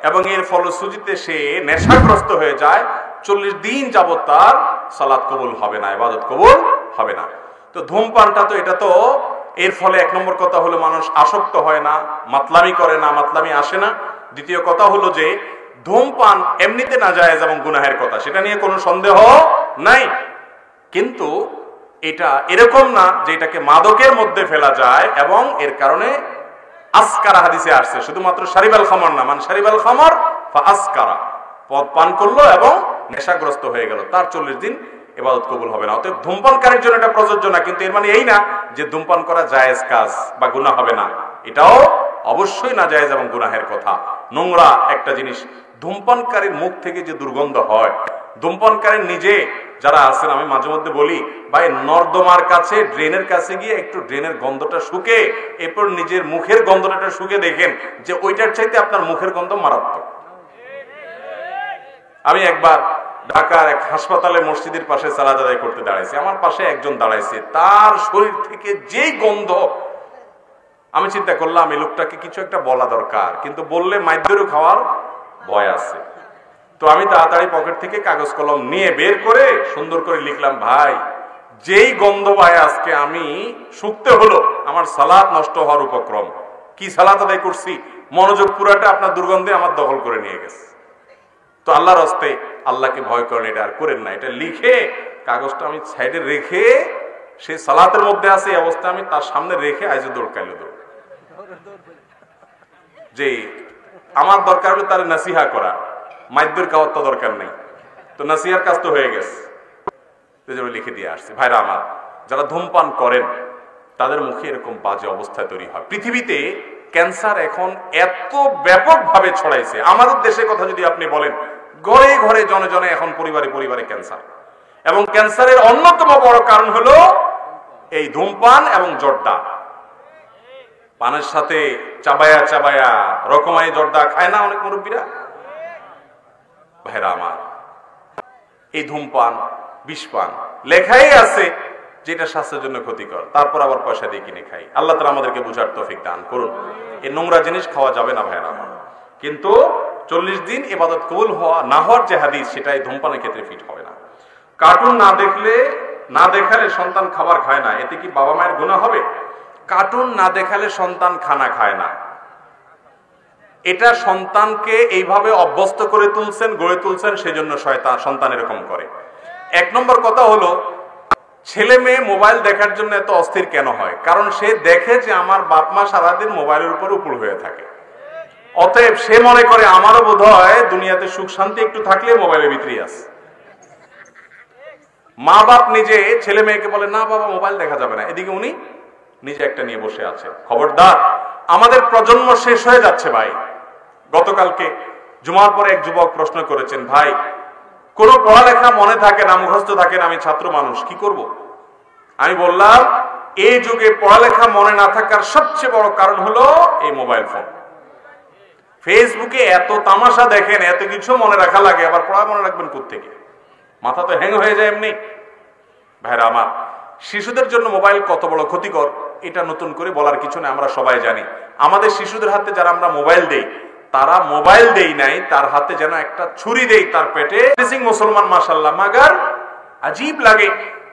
এবং এর ফলশ্রুতিতে সে নেশাগ্রস্ত হয়ে যায়, 40 দিন যাবত তার সালাত কবুল হবে না, ইবাদত কবুল হবে না। তো ধূমপানটা তো, এটা তো এর ফলে 1 নম্বর কথা হলো মানুষ আসক্ত হয় না, মাতলামি করে না, মাতলামি আসে না। দ্বিতীয় কথা হলো যে ধূমপান এমনিতে নাজায়েজ এবং গুনাহের কথা, সেটা নিয়ে কোনো সন্দেহ নাই। কিন্তু এটা এরকম না যে এটাকে মাদকের মধ্যে ফেলা যায় এবং এর কারণে আসকারা হাদিসে আসছে, শুধুমাত্র শারিবাল খামর না, মানে শারিবাল খামর ফা আসকারা, পদ পান করলো এবং নেশাগ্রস্ত হয়ে গেল, তার 40 দিন ইবাদত কবুল হবে না। অতএব ধূমপানকারীর জন্য এটা প্রযোজ্য না, কিন্তু এর মানে এই না যে ধূমপান করা জায়েজ কাজ বা গুনাহ হবে না। এটাও অবশ্যই না জায়েজ এবং গুনাহের কথা। নোংরা একটা জিনিস, ধূমপানকারীর মুখ থেকে যে দুর্গন্ধ হয়, ধূমপানকারীর নিজে যারা আছেন, আমি মাঝে মধ্যে বলি, ভাই নর্দমার কাছে, ড্রেনের কাছে গিয়ে একটু ড্রেনের গন্ধটা শুকে, এরপর নিজের মুখের গন্ধটা শুকে দেখেন যে ওইটার চাইতে আপনার মুখের গন্ধ মারাত্মক। আমি একবার ঢাকার এক হাসপাতালে মসজিদের পাশে সালাত আদায় করতে দাঁড়াইছি, আমার পাশে একজন দাঁড়াইছে, তার শরীর থেকে যেই গন্ধ, আমি চিন্তা করলাম এই লোকটাকে কিছু একটা বলা দরকার, কিন্তু বললে মাইদ্যরও খাওয়ার ভয় আছে। তো আমি তাড়াতাড়ি পকেট থেকে কাগজ কলম নিয়ে বের করে সুন্দর করে লিখলাম, ভাই যেই গন্ধ পায় আজকে আমি শুকতে হলো, আমার সালাত নষ্ট হওয়ার উপক্রম। কি সালাত আদায় করছি, মনোযোগ পুরাটা আপনার দুর্গন্ধে আমার দখল করে নিয়ে গেছে। তো আল্লাহর হস্তে, আল্লাহকে ভয় করেন, এটা আর করেন না। এটা লিখে কাগজটা আমি সাইডে রেখে, সে সালাতের মধ্যে আছে এই অবস্থা, আমি তার সামনে রেখে আইজে দৌড়কাইল দৌড়, যে আমার দরকার হলো তার নাসিহা করা, মাইদ্যের খাওয়ার তো দরকার নেই। তো নাসিহার কাজ তো হয়ে গেছে, লিখে দিয়ে আসছি। ভাইরা আমার, যারা ধূমপান করেন তাদের মুখে এরকম বাজে অবস্থা তৈরি হয়। পৃথিবীতে ক্যান্সার এখন এত ব্যাপকভাবে ছড়াইছে, আমাদের দেশের কথা যদি আপনি বলেন, ঘরে ঘরে জনে জনে এখন পরিবারে পরিবারে ক্যান্সার, এবং ক্যান্সারের অন্যতম বড় কারণ হলো এই ধূমপান এবং জর্দা। পানের সাথে চাবায়া চাবায়া রকমাই জর্দা খায় না অনেক মুরব্বীরা? ভাইরা আমার, এই ধূমপান বিষপান লেখাই আছে যেটা স্বাস্থ্যের জন্য ক্ষতিকর, তারপর আবার পয়সা দিয়ে কিনে খাই। আল্লাহ তাআলা আমাদেরকে বুঝার তৌফিক দান করুন। এই নোংরা জিনিস খাওয়া যাবে না ভাইরা আমার। কিন্তু 40 দিন ইবাদত কবুল হওয়া না হওয়ার যে হাদিস, সেটাই ধূমপানের ক্ষেত্রে ফিট হবে না। কার্টুন না দেখালে সন্তান খাবার খায় না, এতে কি বাবা মায়ের গুনাহ হবে? কার্টুন না দেখালে সন্তান খানা খায় না, এটা সন্তানকে এইভাবে অভ্যস্ত করে তুলছেন, গড়ে তুলছেন, সেজন্য সন্তান এরকম করে। 1 নম্বর কথা হলো, ছেলে মেয়ে মোবাইল দেখার জন্য এত অস্থির কেন হয়? কারণ সে দেখে যে আমার বাপ মা সারাদিন মোবাইলের উপর উপর হয়ে থাকে, অতএব সে মনে করে আমারও বোধ হয় দুনিয়াতে সুখ শান্তি একটু থাকলে মোবাইলের ভিতরেই আছে। মা বাপ নিজে ছেলে মেয়েকে বলে না বাবা মোবাইল দেখা যাবে না, এদিকে উনি নিজে একটা নিয়ে বসে আছে। খবরদার, আমাদের প্রজন্ম শেষ হয়ে যাচ্ছে ভাই। গতকালকে জুমার পরে এক যুবক প্রশ্ন করেছেন, ভাই কোনো পড়ালেখা মনে থাকে না, মুখস্থ থাকে না, আমি ছাত্র মানুষ, কি করব? আমি বললাম, এই যুগে পড়ালেখা মনে না থাকার সবচেয়ে বড় কারণ হলো এই মোবাইল ফোন। ফেসবুকে এত তামাশা দেখেন, এত কিছু মনে রাখা লাগে, আবার পড়া মনে রাখবেন কোত্থেকে? মাথা তো হ্যাং হয়ে যায় এমনি। ভাইরা আমার, শিশুদের জন্য মোবাইল কত বড় ক্ষতিকর এটা নতুন করে বলার কিছু না, আমরা সবাই জানি। আমাদের শিশুদের হাতে যারা আমরা মোবাইল দেই, তারা মোবাইল দেই নাই, তার হাতে যেন একটা ছুরি দেই তার পেটে। মুসলমান মাশাআল্লাহ, মাগার আজীব লাগে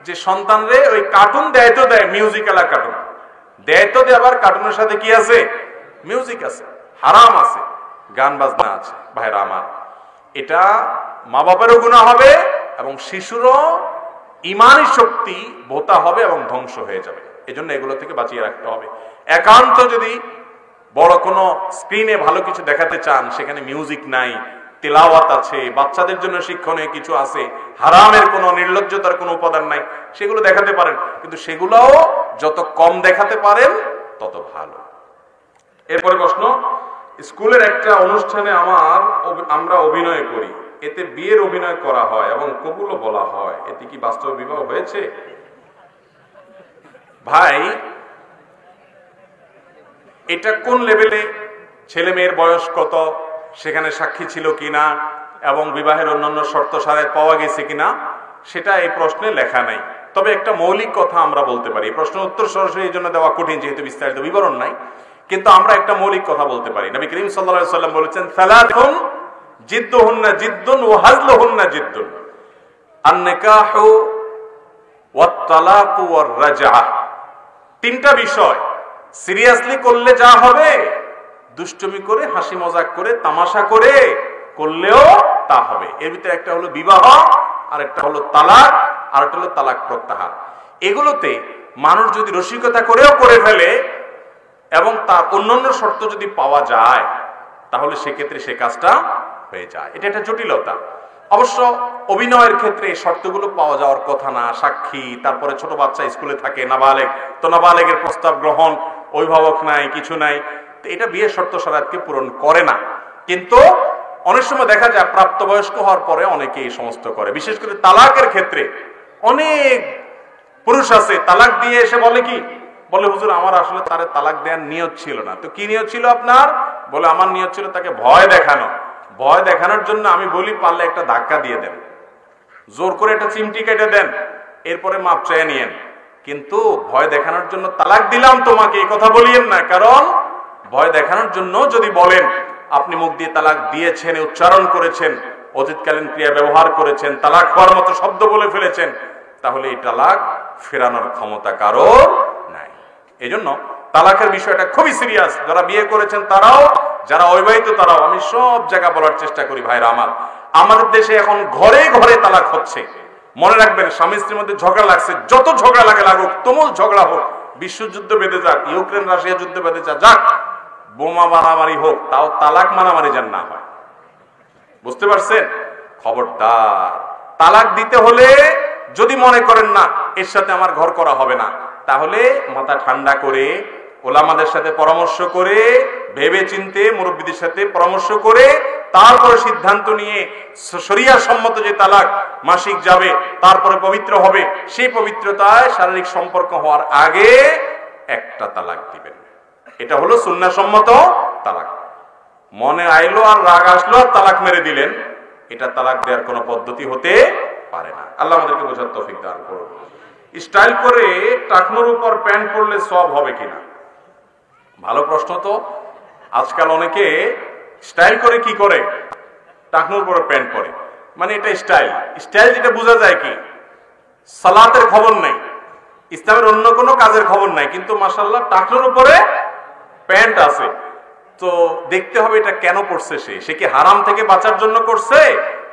যে সন্তানরে ওই কার্টুন দেয় তো দেয়, মিউজিক্যাল কার্টুন দেয় তো দেয়, আবার কার্টুনের সাথে কি আছে? মিউজিক আছে, হারাম আছে, গান বাজনা আছে। ভাইরা আমার, এটা মা বাবারও গুনাহ হবে এবং শিশুরও ইমানি শক্তি ভোতা হবে এবং ধ্বংস হয়ে যাবে। এজন্য এগুলো থেকে বাঁচিয়ে রাখতে হবে। একান্ত যদি বড় কোনো স্ক্রিনে ভালো কিছু দেখাতে চান, সেখানে মিউজিক নাই, তেলাওয়াত আছে, বাচ্চাদের জন্য শিক্ষণীয় কিছু আছে, হারামের কোনো নির্লজ্জতার কোনো উপাদান নাই, সেগুলো দেখাতে পারেন, কিন্তু সেগুলোও যত কম দেখাতে পারেন তত ভালো। এরপরে প্রশ্ন, স্কুলের একটা অনুষ্ঠানে আমরা অভিনয় করি, এতে বিয়ের অভিনয় করা হয় এবং কবুলও বলা হয়, এতে কি বাস্তব বিবাহ হয়েছে? ভাই, এটা কোন লেভেলে, ছেলে মেয়ের বয়স কত, সেখানে সাক্ষী ছিল কিনা এবং বিবাহের অন্যান্য শর্ত সারায় পাওয়া গেছে কিনা, সেটা এই প্রশ্নে লেখা নাই। তবে একটা মৌলিক কথা আমরা বলতে পারি, প্রশ্নের উত্তর সরাসরি এই জন্য দেওয়া কঠিন যেহেতু বিস্তারিত বিবরণ নাই, কিন্তু আমরা একটা মৌলিক কথা বলতে পারি। নবী করিম সাল্লাল্লাহু আলাইহি ওয়াসাল্লাম বলেছেন, সালাতুন জিদ্দুহুন্না জিদ্দুন ওয়া হাজলুহুন্না জিদ্দুন, আন-নিকাহু ওয়াত তালাকু ওয়ার রাজআ। 3টা বিষয় সিরিয়াসলি করলে যা হবে, দুষ্টুমি করে, হাসি মজাক করে, তামাশা করে করলেও তা হবে। এর ভিতরে একটা হলো বিবাহ, আর একটা হলো তালাক, আর একটা হলো তালাক প্রত্যাহার। এগুলোতে মানুষ যদি রসিকতা করেও করে ফেলে এবং তার অন্যান্য শর্ত যদি পাওয়া যায়, তাহলে সেক্ষেত্রে সে কাজটা হয়ে যায়। এটা একটা জটিলতা। অবশ্য অভিনয়ের ক্ষেত্রে এই শর্তগুলো পাওয়া যাওয়ার কথা না, সাক্ষী, তারপরে ছোট বাচ্চা স্কুলে থাকে, নাবালেগ, তো নাবালেগের প্রস্তাব গ্রহণ, অভিভাবক নাই, কিছু নাই, তো এটা বিয়ের শর্ত শরাতকে পূরণ করে না। কিন্তু অনেক সময় দেখা যায় প্রাপ্তবয়স্ক হওয়ার পরে অনেকে এই সমস্ত করে। বিশেষ করে তালাকের ক্ষেত্রে অনেক পুরুষ আছে, তালাক দিয়ে এসে বলে কি, বলে হুজুর আমার আসলে তারে তালাক দেওয়ার নিয়ত ছিল না। তো কি নিয়ত ছিল আপনার? বলে আমার নিয়ত ছিল তাকে ভয় দেখানো। ভয় দেখানোর জন্য আমি বলি পারলে একটা ধাক্কা দিয়ে দেন, জোর করে একটা চিমটি কেটে দেন, এরপরে মাপ চেয়ে নিয়েন, কিন্তু ভয় দেখানোর জন্য তালাক দিলাম তোমাকে এই কথা বলিয়েন না। কারণ ভয় দেখানোর জন্য যদি বলেন, আপনি মুখ দিয়ে তালাক দিয়েছেন, উচ্চারণ করেছেন, অতীতকালীন ক্রিয়া ব্যবহার করেছেন, তালাক হওয়ার মতো শব্দ বলে ফেলেছেন, তাহলে এই তালাক ফেরানোর ক্ষমতা কারো নাই। এজন্য তালাকের বিষয়টা খুবই সিরিয়াস। যারা বিয়ে করেছেন তারাও, যারা অবিবাহিত তারাও। আমি সব জায়গা বলার চেষ্টা করি ভাইরা আমার, আমাদের দেশে এখন ঘরে ঘরে তালাক হচ্ছে। মনে রাখবেন, স্বামী স্ত্রীর মধ্যে ঝগড়া লাগছে, যত ঝগড়া লাগে লাগুক, তুমুল ঝগড়া হোক, বিশ্বযুদ্ধ বেঁধে যাক, ইউক্রেন রাশিয়া যুদ্ধ বেঁধে যাক, বোমা মারামারি হোক, তাও তালাক মারামারি যেন না হয়। বুঝতে পারছেন? খবরদার, তালাক দিতে হলে যদি মনে করেন না এর সাথে আমার ঘর করা হবে না, তাহলে মাথা ঠান্ডা করে, ওলামাদের সাথে পরামর্শ করে, ভেবে চিন্তে মুরব্বীদের সাথে পরামর্শ করে তারপরে সিদ্ধান্ত নিয়ে শরিয়া সম্মত যে তালাক মাসিক যাবে, তারপরে পবিত্র হবে, সেই পবিত্রতায় শারীরিক সম্পর্ক হওয়ার আগে একটা তালাক দিবেন। এটা হলো সুন্নাহ সম্মত তালাক। মনে আইলো আর রাগ আসলো আর তালাক মেরে দিলেন, এটা তালাক দেওয়ার কোনো পদ্ধতি হতে পারে না। আল্লাহ আমাদেরকে বোঝার তৌফিক দান করুন। স্টাইল করে টাকনোর উপর প্যান্ট পরলে সওয়াব হবে কিনা? ভালো প্রশ্ন তো। আজকাল অনেকে স্টাইল করে কি করে, টাকনোর উপর প্যান্ট পরে, মানে এটা স্টাইল। স্টাইল যেটা বোঝা যায় কি, সালাতের খবর নাই, ইসলামের অন্য কোনো কাজের খবর নাই, কিন্তু মাশাআল্লাহ টাকনোর উপরে প্যান্ট আছে। তো দেখতে হবে এটা কেন করছে, সে কি হারাম থেকে বাঁচার জন্য করছে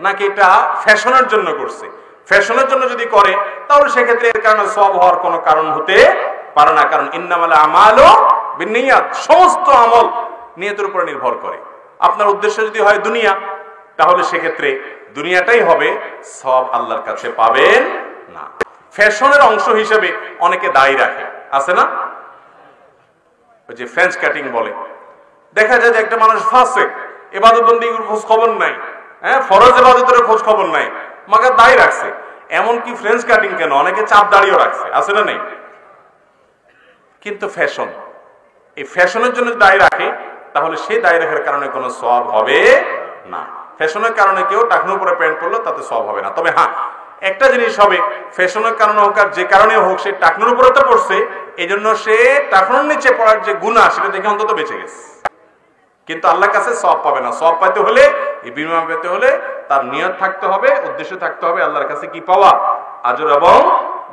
নাকি এটা ফ্যাশনের জন্য করছে। ফ্যাশনের জন্য যদি করে তাহলে সেক্ষেত্রে এর কারণে সওয়াব হওয়ার কোনো কারণ হতে পারে না, কারণ ইন্নামাল আমালু বিন্নিয়াত, সমস্ত আমল নিয়তের উপর নির্ভর করে। আপনার উদ্দেশ্য যদি হয় দুনিয়া, তাহলে সেক্ষেত্রে দুনিয়াটাই হবে, সওয়াব আল্লাহর কাছে পাবেন না। ফ্যাশনের অংশ হিসেবে অনেকে দাড়ি রাখে, আছে না, ওই যে ফ্রেঞ্চ কাটিং বলে। দেখা যায় যে একটা মানুষ ফাসেক, ইবাদত বন্দেগীর খোঁজ খবর নাই, হ্যাঁ, ফরজ ইবাদতের খোঁজ খবর নাই, মাকে দাড়ি রাখছে। এমনকি ফ্রেঞ্চ কাটিং কেন, অনেকে চাপ দাড়িও রাখছে, আছে না নেই? কিন্তু ফ্যাশন, এই ফ্যাশনের জন্য দাড়ি রাখে, তাহলে সেই দাড়ি রাখার কারণে কোনো সওয়াব হবে না। ফ্যাশনের কারণে কেউ টাকনোর উপরে প্যান্ট পরলো তাতে সওয়াব হবে না। তবে হ্যাঁ, একটা জিনিস হবে, ফ্যাশনের কারণে হোক আর যে কারণে হোক, সে টাকনোর উপরে তো পড়ছে, এই জন্য সে টাকনোর নিচে পড়ার যে গুনাহ সেটা দেখে অন্তত বেঁচে গেছে, কিন্তু আল্লাহর কাছে সওয়াব পাবে না। সওয়াব পাইতে হলে, এই বিনিময় পেতে হলে তার নিয়ত থাকতে হবে, উদ্দেশ্য থাকতে হবে আল্লাহর কাছে কি পাওয়া, আজর এবং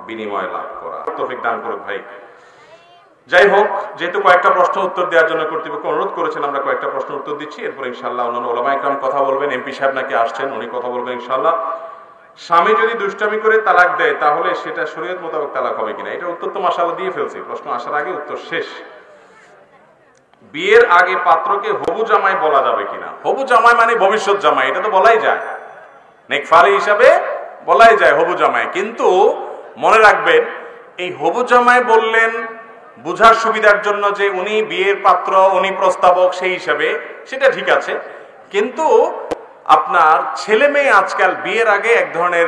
বিনিময় লাভ করা। তৌফিক দান করুক ভাই। যাই হোক, যেহেতু কয়েকটা প্রশ্ন উত্তর দেওয়ার জন্য কর্তৃপক্ষ অনুরোধ করেছেন, আমরা কয়েকটা প্রশ্ন উত্তর দিচ্ছি, এরপর ইনশাআল্লাহ অন্যান্য ওলামা ইকরাম কথা বলবেন। এমপি সাহেব নাকি আসছেন, উনি কথা বলবেন ইনশাআল্লাহ। স্বামী যদি দুষ্টামি করে তালাক দেয় তাহলে সেটা শরীয়ত মোতাবেক তালাক হবে কিনা? এটা উত্তর তো মাশাআল্লাহ দিয়ে ফেলছি, প্রশ্ন আসার আগে উত্তর শেষ। বিয়ের আগে পাত্রকে হবু জামাই বলা যাবে কিনা? হবু জামাই মানে ভবিষ্যৎ জামাই, এটা তো বলাই যায়, নেকফারি হিসাবে বলাই যায় হবু জামাই। কিন্তু মনে রাখবেন, এই হবু জামাই বললেন বুঝার সুবিধার জন্য যে উনি বিয়ের পাত্র, উনি প্রস্তাবক, সেই হিসাবে সেটা ঠিক আছে। কিন্তু আপনার ছেলে মেয়ে আজকাল বিয়ের আগে এক ধরনের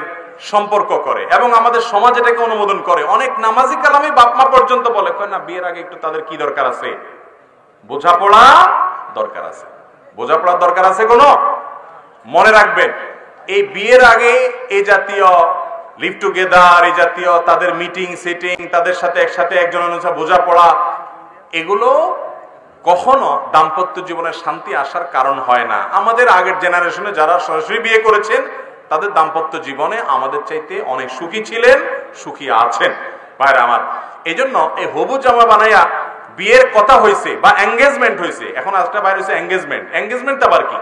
সম্পর্ক করে এবং আমাদের সমাজ এটাকে অনুমোদন করে। অনেক নামাজি কালামি বাপমা পর্যন্ত বলে, কয় না বিয়ের আগে একটু তাদের কি দরকার আছে, বোঝাপড়া দরকার আছে। বোঝাপড়ার দরকার আছে কোনো? মনে রাখবেন, এই বিয়ের আগে এই জাতীয় লিভ টুগেদার, এই জাতীয় তাদের মিটিং সিটিং, তাদের সাথে একসাথে একজন অনুসারে বোঝাপড়া, এগুলো কখনো দাম্পত্য জীবনের শান্তি আসার কারণ হয় না। আমাদের আগের জেনারেশনে যারা সরাসরি বিয়ে করেছেন, তাদের দাম্পত্য জীবনে আমাদের চাইতে অনেক সুখী ছিলেন, সুখী আছেন ভাইরা আমার। এই জন্য এই হবু জামা বানাইয়া বিয়ের কথা হয়েছে বা এঙ্গেজমেন্ট হয়েছে, এখন আজটা বাইরে হয়েছে এঙ্গেজমেন্ট। এঙ্গেজমেন্ট আবার কি?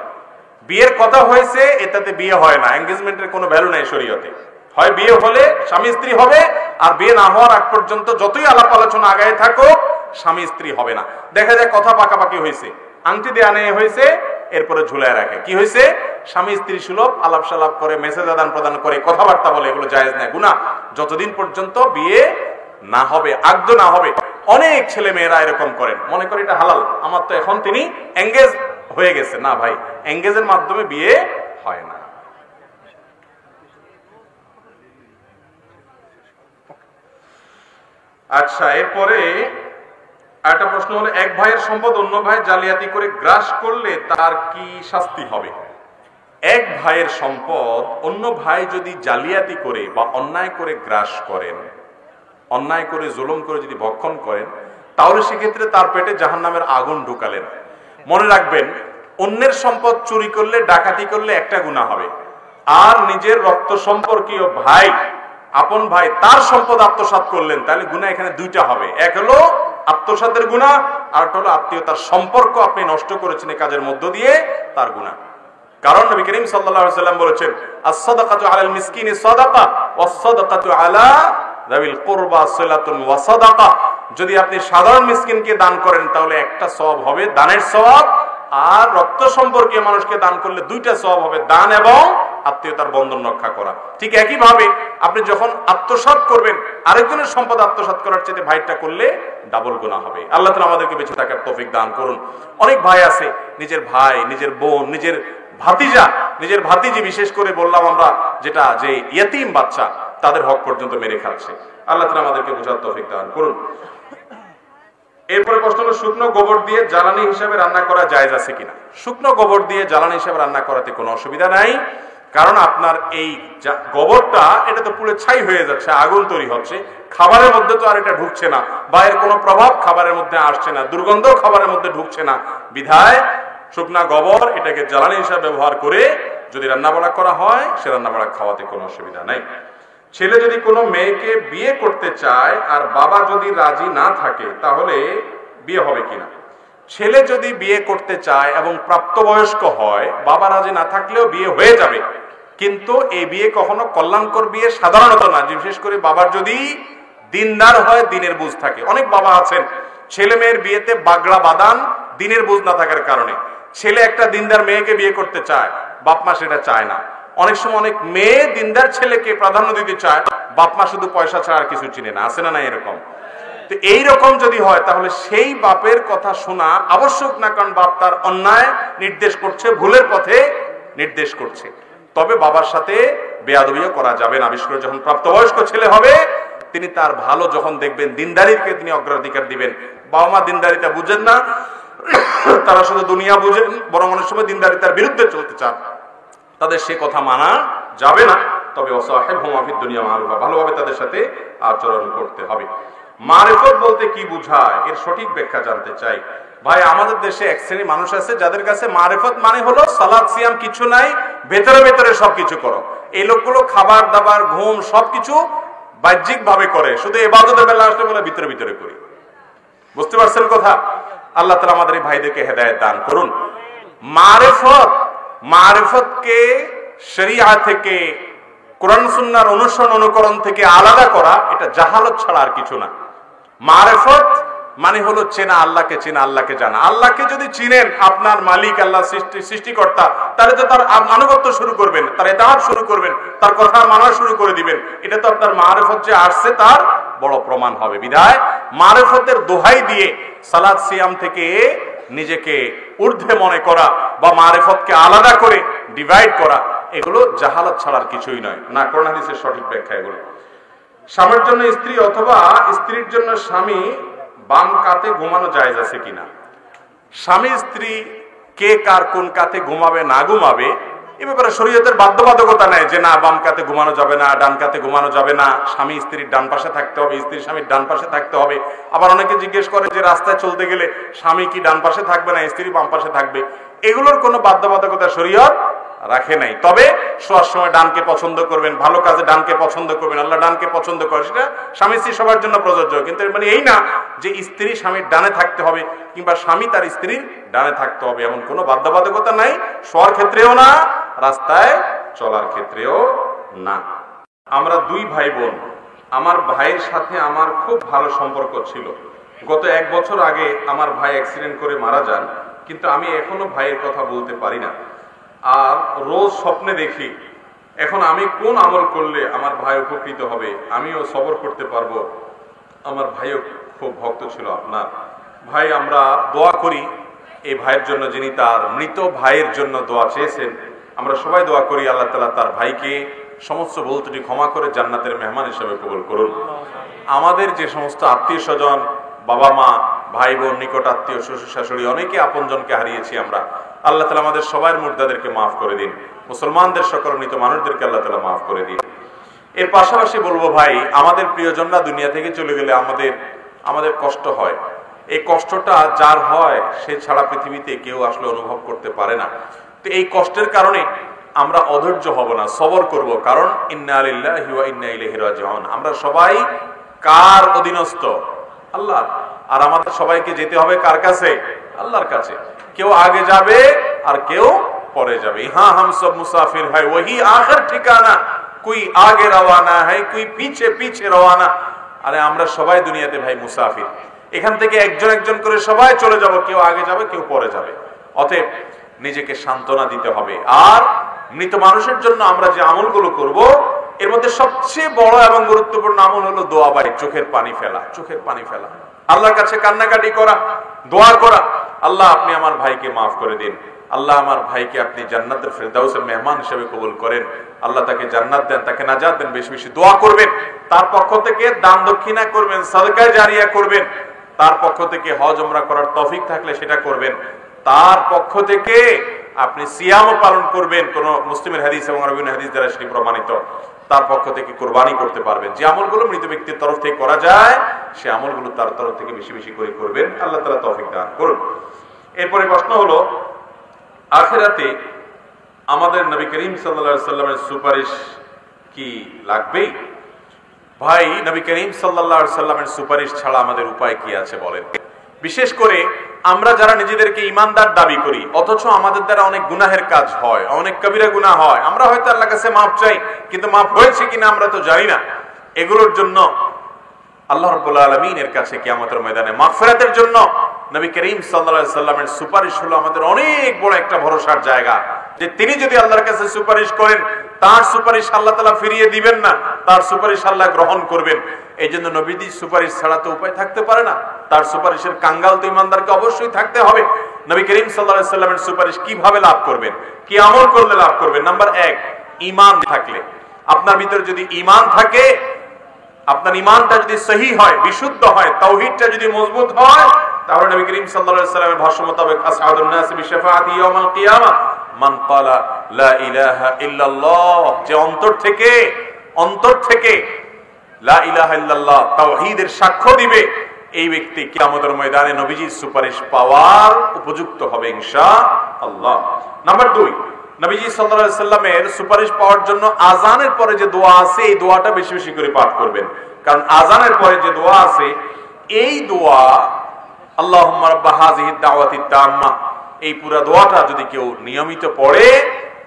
বিয়ের কথা হয়েছে, এটাতে বিয়ে হয় না। এঙ্গেজমেন্টের কোনো ভ্যালু নাই শরীয়তে। হয় বিয়ে হলে স্বামী স্ত্রী হবে, আর বিয়ে না হওয়ার আগ পর্যন্ত যতই আলাপ আলোচনা আগায় থাকো, স্বামী স্ত্রী হবে না। দেখা যায় কথা পাকাপাকি হয়েছে, আংটি দেয়া নেই হয়েছে, এরপরে ঝুলায় রাখে। কি হয়েছে? স্বামী স্ত্রী সুলভ আলাপ সালাপ করে, মেসেজ আদান প্রদান করে, কথাবার্তা বলে, এগুলো জায়েজ না, গুনাহ। যতদিন পর্যন্ত বিয়ে না হবে, আগ্ধ না হবে। অনেক ছেলে মেয়েরা এরকম করেন, মনে করে এটা হালাল, আমার তো এখন তিনি এঙ্গেজ হয়ে গেছে। না ভাই, এঙ্গেজের মাধ্যমে বিয়ে হয় না। আচ্ছা, এরপরে একটা প্রশ্ন হলো, এক ভাইয়ের সম্পদ অন্য ভাই জালিয়াতি করে গ্রাস করলে তার কি শাস্তি হবে? এক ভাইয়ের সম্পদ অন্য ভাই যদি জালিয়াতি করে বা অন্যায় করে গ্রাস করেন, অন্যায় করে জুলুম করে যদি ভক্ষণ করেন, তাহলে সেক্ষেত্রে তার পেটে জাহান্নামের আগুন ঢুকালেন। মনে রাখবেন, অন্যের সম্পদ চুরি করলে, ডাকাতি করলে একটা গুনাহ হবে, আর নিজের রক্ত সম্পর্কীয় ভাই, আপন ভাই, তার সম্পদ আত্মসাৎ করলেন, তাহলে গুনাহ এখানে দুইটা হবে। এক হলো আত্মসাতের গুনাহ, আর একটা হলো আত্মীয়তার সম্পর্ক আপনি নষ্ট করেছেন এই কাজের মধ্য দিয়ে, তার গুনাহ। কারণ নবী করিম সাল্লাল্লাহু আলাইহি ওয়াসাল্লাম বলেছেন, আস-সাদাকাতু আলাল মিসকিনি সাদাকা ওয়াস-সাদাকাতু আলা যাবিল কুরবা সিলাতুন ওয়া সাদাকা। যদি আপনি সাধারণ মিসকিনকে দান করেন তাহলে একটা সওয়াব হবে, দানের সওয়াব, আর রক্ত সম্পর্কীয় মানুষকে দান করলে দুইটা সওয়াব হবে, দান এবং আত্মীয়তার বন্ধন রক্ষা করা। ঠিক একই ভাবে আপনি যখন আত্মসাৎ করবেন, আরেকজনের সম্পদ আত্মসাৎ করার চেয়ে ভাইটা করলে ডাবল গুনাহ হবে। আল্লাহ তাআলা আমাদেরকে বেঁচে থাকার তৌফিক দান করুন। অনেক ভাই আছে, নিজের ভাই, নিজের বোন, নিজের ভাতিজা, নিজের ভাতিজি, বিশেষ করে বললাম আমরা যেটা, যে ইয়েতিম বাচ্চা, তাদের হক পর্যন্ত মেরে খাচ্ছে। আল্লাহ তাআলা আমাদেরকে বোঝার তৌফিক দান করুন। এরপরে প্রশ্ন হলো, শুকনো গোবর দিয়ে জ্বালানি হিসেবে রান্না করা জায়েজ আছে কিনা? শুকনো গোবর দিয়ে জ্বালানি হিসেবে রান্না করাতে কোনো অসুবিধা নাই, কারণ আপনার এই গোবরটা এটা তো পুরো ছাই হয়ে যাচ্ছে, আগুন তৈরি হচ্ছে, খাবারের মধ্যে তো আর এটা ঢুকছে না, বা এর কোনো প্রভাব খাবারের মধ্যে আসছে না, দুর্গন্ধ খাবারের মধ্যে ঢুকছে না, বিধায় শুকনা গোবর এটাকে জ্বালানি হিসাবে ব্যবহার করে যদি রান্নাবাড়া করা হয়, সে রান্নাবাড়া খাওয়াতে কোনো অসুবিধা নাই। ছেলে যদি কোনো মেয়েকে বিয়ে করতে চায় আর বাবা যদি রাজি না থাকে, তাহলে বিয়ে হবে কিনা? ছেলে যদি বিয়ে করতে চায় এবং প্রাপ্তবয়স্ক হয়, বাবা রাজি না থাকলেও বিয়ে হয়ে যাবে, কিন্তু এই বিয়ে কখনো কল্যাণকর বিয়ে সাধারণত না। বিশেষ করে বাবার যদি দিনদার হয়, দিনের বুঝ থাকে। অনেক বাবা আছেন ছেলে মেয়ের বিয়েতে বাগড়া বাদান, দিনের বুঝ না থাকার কারণে। ছেলে একটা দিনদার মেয়েকে বিয়ে করতে চায়, বাপ মা সেটা চায় না। অনেক সময় অনেক মেয়ে দিনদার ছেলেকে প্রাধান্য দিতে চায়, বাপ মা শুধু পয়সা ছাড়া আর কিছু চিনে না। আছে না না এরকম? তো এইরকম যদি হয়, তাহলে সেই বাপের কথা শোনা আবশ্যক না, কারণ বাপ তার অন্যায় নির্দেশ করছে, ভুলের পথে নির্দেশ করছে। তবে বাবার সাথে বেয়াদবিও করা যাবে না। বিশেষ করে যখন প্রাপ্তবয়স্ক ছেলে হবে, তিনি তার ভালো যখন দেখবেন, দিনদারিকে তিনি অগ্রাধিকার দিবেন। বাবা মা দিনদারিতা বুঝেন না, তারা শুধু দুনিয়া বুঝেন, বরং অনেক সময় দিনদারিতার বিরুদ্ধে চলতে চান, তাদের সে কথা মানা যাবে না। তবে ওয়াসাহিবহুম ফিদ দুনিয়া মারুফা, ভালোভাবে তাদের সাথে আচরণ করতে হবে। মারিফত বলতে কি বোঝায়, এর সঠিক ব্যাখ্যা জানতে চাই। ভাই, আমাদের দেশে এক শ্রেণী মানুষ আছে যাদের কাছে মারিফত মানে হলো সালাত সিয়াম কিছু নাই, ভেতরে ভেতরে সবকিছু করো। এই লোকগুলো খাবার দাবার ঘুম সবকিছু বাহ্যিক ভাবে করে, শুধু ইবাদতের বেলা আসলে বলে ভিতরে ভিতরে করি। বুঝতে পারছেন কথা? আল্লাহ তাআলা আমাদের এই ভাইদেরকে হেদায়েত দান করুন। মারিফতকে শরিয়া থেকে, কোরআন সুন্নাহর অনুসরণ অনুকরণ থেকে আলাদা করা, এটা জাহালত ছাড়া আর কিছু না। মারিফত মানে হলো চেনা আল্লাহকে, চেনা আল্লাহকে জানা। আল্লাহকে যদি চিনেন, আপনার মালিক আল্লাহ, সৃষ্টিকর্তা, তাহলে তো তার আনুগত্য শুরু করবেন, তার ইতাআত শুরু করবেন, তার কথা মানা শুরু করে দিবেন। এটা তো আপনার মারিফত যে আসছে তার বড় প্রমাণ হবে। বিধায় মারিফতের দোহাই দিয়ে সালাত সিয়াম থেকে নিজেকে ঊর্ধ্বে মনে করা বা মারিফতকে আলাদা করে ডিভাইড করা, এগুলো জাহালাত ছাড়ার কিছুই নয়। না কোরআন হাদিসের সঠিক ব্যাখ্যা এগুলো। স্বামীর জন্য স্ত্রী অথবা স্ত্রীর জন্য স্বামী বাম কাতে ঘুমানো জায়েজ আছে কিনা? স্বামী স্ত্রী কে কার কোন কাতে ঘুমাবে না ঘুমাবে, এ ব্যাপারে শরীয়তের বাধ্যবাধকতা নেই যে না বাম কাতে ঘুমানো যাবে না, ডান কাতে ঘুমানো যাবে না। স্বামী স্ত্রীর ডান পাশে থাকতে হবে, স্ত্রী স্বামীর ডান পাশে থাকতে হবে। আবার অনেকে জিজ্ঞেস করে যে রাস্তায় চলতে গেলে স্বামী কি ডান পাশে থাকবে না, স্ত্রী বাম পাশে থাকবে? এগুলোর কোনো বাধ্যবাধকতা শরীয়ত রাখে নাই। তবে শোয়ার সময় ডানকে পছন্দ করবেন, ভালো কাজে ডানকে পছন্দ করবেন, আল্লাহ ডানকে পছন্দ করে, সেটা স্বামী স্ত্রী সবার জন্য প্রযোজ্য। কিন্তু মানে এই না যে স্ত্রী স্বামীর ডানে থাকতে হবে কিংবা স্বামী তার স্ত্রীর ডানে থাকতে হবে, এমন কোনো বাধ্যবাধকতা নাই। শোয়ার ক্ষেত্রেও না, রাস্তায় চলার ক্ষেত্রেও না। আমরা দুই ভাই বোন। আমার ভাইয়ের সাথে আমার খুব ভালো সম্পর্ক ছিল। গত 1 বছর আগে আমার ভাই অ্যাক্সিডেন্ট করে মারা যান, কিন্তু আমি এখনো ভাইয়ের কথা বলতে পারি না, আর রোজ স্বপ্নে দেখি এখন আমি কোন আমল করলে আমার ভাই উপকৃত হবে, আমিও সবর করতে পারবো। আমার ভাইও খুব ভক্ত ছিল আপনার। ভাই, আমরা দোয়া করি এই ভাইয়ের জন্য, যিনি তার মৃত ভাইয়ের জন্য দোয়া চেয়েছেন। আমরা সবাই দোয়া করি আল্লাহ তাআলা তার ভাইকে সমস্ত ভুল ত্রুটি ক্ষমা করে জান্নাতের মেহমান হিসেবে কবুল করুন। আমাদের যে সমস্ত আত্মীয় স্বজন, বাবা মা, ভাই বোন, নিকট আত্মীয়, শ্বশুর শাশুড়ি, অনেকে আপনজনকে হারিয়েছি আমরা। আল্লাহ তাআলা আমাদের সবার মুর্দাদেরকে মাফ করে দিন। মুসলমানদের সকল মৃত মানুষদেরকে আল্লাহ তাআলা মাফ করে দিন। এর পাশাপাশি বলবো ভাই, আমাদের প্রিয়জনরা দুনিয়া থেকে চলে গেলে আমাদের কষ্ট হয়। এই কষ্টটা যার হয় সে ছাড়া পৃথিবীতে কেউ আসলে অনুভব করতে পারে না। তো এই কষ্টের কারণে আমরা অধৈর্য হব না, সবর করব। কারণ ইন্না লিল্লাহি ওয়া ইন্না ইলাইহি রাজিউন, আমরা সবাই কার অধীনস্থ? আল্লাহ। আর আমাদের সবাইকে যেতে হবে কার কাছে? আল্লাহর কাছে। কেউ আগে যাবে আর কেউ পরে যাবে। হ্যাঁ, হাম সব মুসাফির হ্যায়, ওহি আখির ঠিকানা, কোই আগে রওয়ানা হ্যায়, কোই পিছে পিছে রওয়ানা। আরে আমরা সবাই দুনিয়াতে ভাই মুসাফির। এখান থেকে একজন একজন করে সবাই চলে যাব, কেউ আগে যাবে কেউ পরে যাবে। অতএব নিজেকে সান্ত্বনা দিতে হবে। আর মৃত মানুষের জন্য আমরা যে আমলগুলো করব, এর মধ্যে সবচেয়ে বড় এবং গুরুত্বপূর্ণ আমল হলো দোয়া ভাই, চোখের পানি ফেলা। চোখের পানি ফেলা, আল্লাহর কাছে কান্নাকাটি করা, দোয়া করা, আল্লাহ আপনি আমার ভাইকে মাফ করে দিন, আল্লাহ আমার ভাইকে আপনি জান্নাতের ফেরদাউসের মেহমান হিসেবে কবুল করেন, আল্লাহ তাকে জান্নাত দেন, তাকে নাজাত দেন। বেশি বেশি দোয়া করবেন, তার পক্ষ থেকে দান দক্ষিণা করবেন, সাদকায়ে জারিয়া করবেন, তার পক্ষ থেকে হজ উমরা করার তৌফিক থাকলে সেটা করবেন, তার পক্ষ থেকে আপনি সিয়ামও পালন করবেন, কোন মুসলিমের হাদিস এবং আরবী হাদিস দ্বারা সেটি প্রমাণিত, তার পক্ষ থেকে কোরবানি করতে পারবেন। যে আমলগুলো মৃত ব্যক্তির তরফ থেকে করা যায় সে আমলগুলো তার তরফ থেকে বেশি বেশি করে করবেন। আল্লাহ তাআলা তৌফিক দান করুন। এরপরে প্রশ্ন হলো, আখিরাতে আমাদের নবী করিম সাল্লাল্লাহু আলাইহি সাল্লামের সুপারিশ কি লাগবে? ভাই, নবী করিম সাল্লাল্লাহু আলাইহি সাল্লামের সুপারিশ ছাড়া আমাদের উপায় কি আছে বলেন? বিশেষ করে আমরা যারা নিজেদেরকে ইমানদার দাবি করি অথচ আমাদের দ্বারা অনেক গুনাহের কাজ হয়, অনেক কবিরা গুনাহ হয়, আমরা হয়তো আল্লাহর কাছে মাফ চাই কিন্তু মাফ হয়েছে কিনা আমরা তো জানি না। এগুলোর জন্য আল্লাহ রাব্বুল আলামিনের কাছে কিয়ামতের ময়দানে মাগফিরাতের জন্য নবী করিম সাল্লাল্লাহু আলাইহি সাল্লামের সুপারিশ হলো আমাদের অনেক বড় একটা ভরসার জায়গা, যে তিনি যদি আল্লাহর কাছে সুপারিশ করেন তার সুপারিশ আল্লাহ তাআলা ফিরিয়ে দিবেন না, তার সুপারিশ আল্লাহ গ্রহণ করবেন। এই জন্য নবীর সুপারিশ ছাড়া তো উপায় থাকতে পারে না, তার সুপারিশের কাঙ্গাল তো ইমানদারকে অবশ্যই থাকতে হবে। নবী করিম সাল্লাল্লাহু আলাইহি সাল্লামের সুপারিশ কিভাবে লাভ করবেন, কি আমল করলে লাভ করবেন? নাম্বার 1, ঈমান থাকলে। আপনার ভিতরে যদি ঈমান থাকে, আপনার ঈমানটা যদি সহি হয়, বিশুদ্ধ হয়, তাওহীদটা যদি মজবুত হয়, তাহলে নবী করিম সাল্লাল্লাহু আলাইহি সাল্লামের ভাষ্য মোতাবেক আসহাবুন নাস বিশাফাআতি ইয়াউমাল কিয়ামা মান ক্বালা লা ইলাহা ইল্লাল্লাহ, যে অন্তর থেকে লা ইলাহা ইল্লাল্লাহ তাওহীদের সাক্ষ্য দিবে, এই ব্যক্তি কিয়ামতের ময়দানে নবীজির সুপারিশ পাওয়ার উপযুক্ত হবে ইনশাআল্লাহ। নাম্বার 2, নবীজি সাল্লাল্লাহু আলাইহি সাল্লামের সুপারিশ পাওয়ার জন্য আযানের পরে যে দোয়া আছে এই দোয়াটা বেশি বেশি করে পাঠ করবেন। কারণ আযানের পরে যে দোয়া আছে এই দোয়া, আল্লাহুম্মা রাব্বা হাযিহিদ দাওয়াতিত তাম্মা, এই পুরো দোয়াটা যদি কেউ নিয়মিত পড়ে,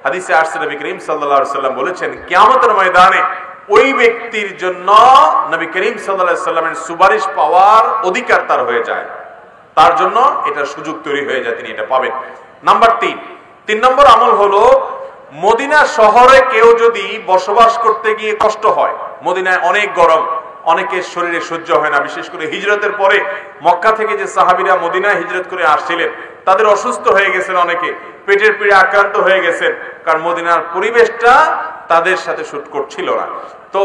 হাদিসে আসছে নবী করিম সাল্লাল্লাহু আলাইহি সাল্লাম বলেছেন কিয়ামতের ময়দানে ওই ব্যক্তির জন্য নবী করিম সাল্লাল্লাহু আলাইহি সাল্লামের সুপারিশ পাওয়ার অধিকার তার হয়ে যায়, তার জন্য এটা সুযোগ তৈরি হয়ে যায়, তিনি এটা পাবেন। নাম্বার 3 নম্বর আমল হলো, মদিনা শহরে কেউ যদি বসবাস করতে গিয়ে কষ্ট হয়, মদিনায় অনেক গরম, অনেকের শরীরে সহ্য হয় না, বিশেষ করে হিজরতের পরে মক্কা থেকে যে সাহাবীরা মদিনায় হিজরত করে আসছিলেন তাদের অসুস্থ হয়ে গেছেন, অনেকে পেটের পীড়া আক্রান্ত হয়ে গেছেন, কারণ মদিনার পরিবেশটা তাদের সাথে শুট করছিল না। তো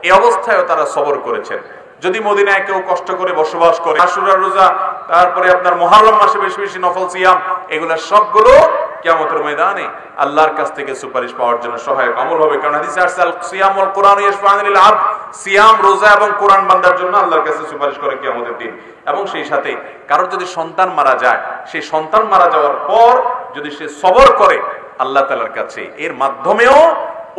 এই অবস্থায়ও তারা সবর করেছেন। যদি মদিনায় কেউ কষ্ট করে বসবাস করে, আশুরার রোজা, তারপরে আপনার মুহররম মাসে বেশি বেশি নফল সিয়াম, এগুলা সবগুলো কিয়ামতের ময়দানে আল্লাহর কাছ থেকে সুপারিশ পাওয়ার জন্য সহায়ক আমল হবে। কারণ হাদিসে আসছে আল সিয়াম ওয়াল কুরআন ইয়াশফাআন লিল আবদ, সিয়াম, রোজা এবং কোরআন বান্দার জন্য আল্লাহর কাছে সুপারিশ করে কিয়ামতের দিন। এবং সেই সাথে কারোর যদি সন্তান মারা যায়, সেই সন্তান মারা যাওয়ার পর যদি সে সবর করে আল্লাহ তাআলার কাছে, এর মাধ্যমেও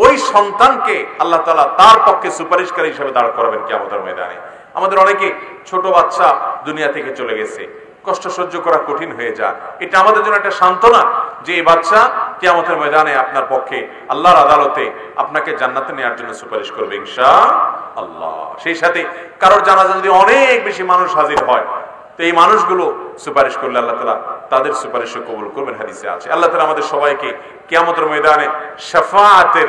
ওই সন্তানকে আল্লাহ তাআলা তার পক্ষে সুপারিশকারী হিসেবে দাঁড় করাবেন কিয়ামতের ময়দানে। আমাদের অনেকে ছোট বাচ্চা দুনিয়া থেকে চলে গেছে, কষ্ট সহ্য করা কঠিন হয়ে যায়, এটা আমাদের জন্য একটা সান্ত্বনা যে এই বাচ্চা কিয়ামতের ময়দানে আপনার পক্ষে আল্লাহর আদালতে আপনাকে জান্নাতে নেওয়ার জন্য সুপারিশ করবে ইনশাআল্লাহ। সেই সাথে কারোর জানাজা যদি অনেক বেশি মানুষ হাজির হয়, তো এই মানুষগুলো সুপারিশ করলে আল্লাহ তাআলা তাদের সুপারিশও কবুল করবেন, হাদিসে আছে। আল্লাহ তাআলা আমাদের সবাইকে কিয়ামতের ময়দানে শাফাআতের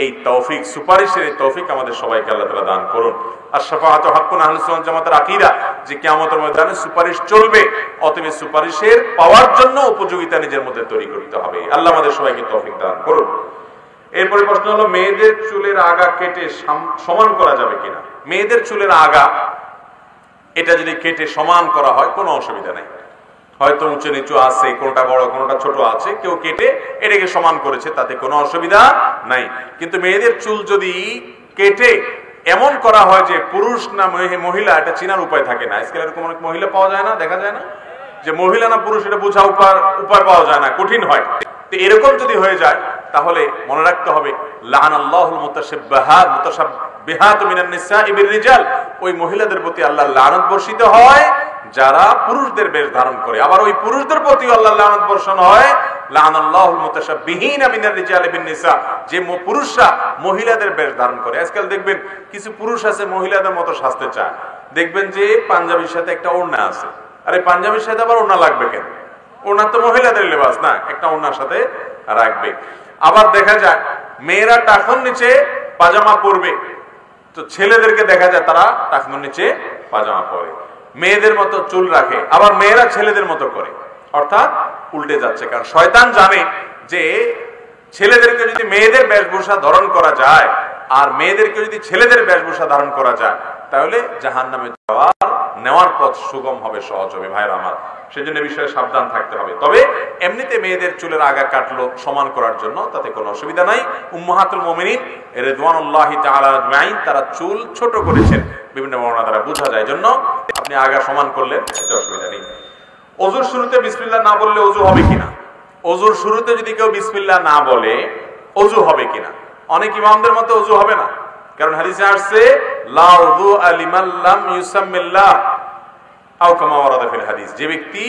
এই তৌফিক, সুপারিশের এই তৌফিক আমাদের সবাইকে আল্লাহ তাআলা দান করুন। আর শাফাআতু হাক্কুন, আহলুস সুন্নাহ জামাতের আকীদা যে কিয়ামতের ময়দানে সুপারিশ চলবে, অতএব সুপারিশের পাওয়ার জন্য উপযোগিতা নিজের মধ্যে তৈরি করতে হবে। আল্লাহ আমাদের সবাইকে তৌফিক দান করুন। এরপরে প্রশ্ন হলো, মেয়েদের চুলের আগা কেটে সমান করা যাবে কিনা? মেয়েদের চুলের আগা এটা যদি কেটে সমান করা হয় কোনো অসুবিধা নেই, হয়তো উঁচু নিচু আছে, কোনটা বড় কোনটা ছোট আছে, কেউ কেটে এটাকে সমান করেছে, তাতে কোনো অসুবিধা নাই। কিন্তু মেয়েদের চুল যদি কেটে এমন করা হয় যে পুরুষ না মহিলা এটা চেনার উপায় থাকে না, আজকাল এরকম অনেক মহিলা পাওয়া যায় না, দেখা যায় না যে মহিলা না পুরুষ, এটা বোঝা উপায় পাওয়া যায় না, কঠিন হয়। তো এরকম যদি হয়ে যায় তাহলে মনে রাখতে হবে লাআনাল্লাহুল মুতাশাব্বিহাত মিনান নিসাই বির-রিজাল, ওই মহিলাদের প্রতি আল্লাহর লানত বর্ষিত হয় যারা পুরুষদের বেশ ধারণ করে। আবার ওই পুরুষদের প্রতি আল্লাহর লানত বর্ষণ হয় লাআনাল্লাহুল মুতাশাব্বিহিনা মিনার-রিজালি বিন-নিসা, যে পুরুষরা মহিলাদের বেশ ধারণ করে। আজকাল দেখবেন কিছু পুরুষ আছে মহিলাদের মতো সাজতে চায়, দেখবেন যে পাঞ্জাবির সাথে একটা ওড়না আছে, আরে পাঞ্জাবির সাথে আবার ওড়না লাগবে কেন? ওড়না তো মহিলাদের লেবাস না, একটা ওড়নার সাথে রাখবে। আবার দেখা যায় মেয়েরা টাকনুর নিচে পাজামা পরবে, তো ছেলেদেরকে দেখা যায় তারা টাকনুর নিচে পাজামা পরে, মেয়েদের মতো চুল রাখে, আবার মেয়েরা ছেলেদের মতো করে, অর্থাৎ উল্টে যাচ্ছে। কারণ শয়তান জানে যে ছেলেদেরকে যদি মেয়েদের বেশভূষা ধারণ করা যায় আর মেয়েদেরকে যদি ছেলেদের বেশভূষা ধারণ করা যায় তাহলে জাহান্নামে যাওয়ার নেওয়ার পথ সুগম হবে, সহজ হবে। ভাইরা আমার, সেজন্য বিষয়ে সাবধান থাকতে হবে। তবে এমনিতে মেয়েদের চুলের আগা কাটলো সমান করার জন্য, তাতে কোনো অসুবিধা নাই। উম্মাহাতুল মুমিনিন রিদওয়ানুল্লাহি তাআলা আজমাইন তারা চুল ছোট করেছেন, বিভিন্ন বর্ণনা দ্বারা বোঝা যায়, জন্য আপনি আগা সমান করলেন, এতে অসুবিধা নেই। ওযুর শুরুতে বিসমিল্লাহ না বললে ওযু হবে কিনা? ওযুর শুরুতে যদি কেউ বিসমিল্লাহ না বলে ওযু হবে কিনা? অনেক ইমামদের মতে ওযু হবে না, কারণ হাদিসে আসছে লা উযু লিমান লাম ইউসাম্মিল্লাহ আও কামা ওয়ারাদা ফিল হাদিস, যে ব্যক্তি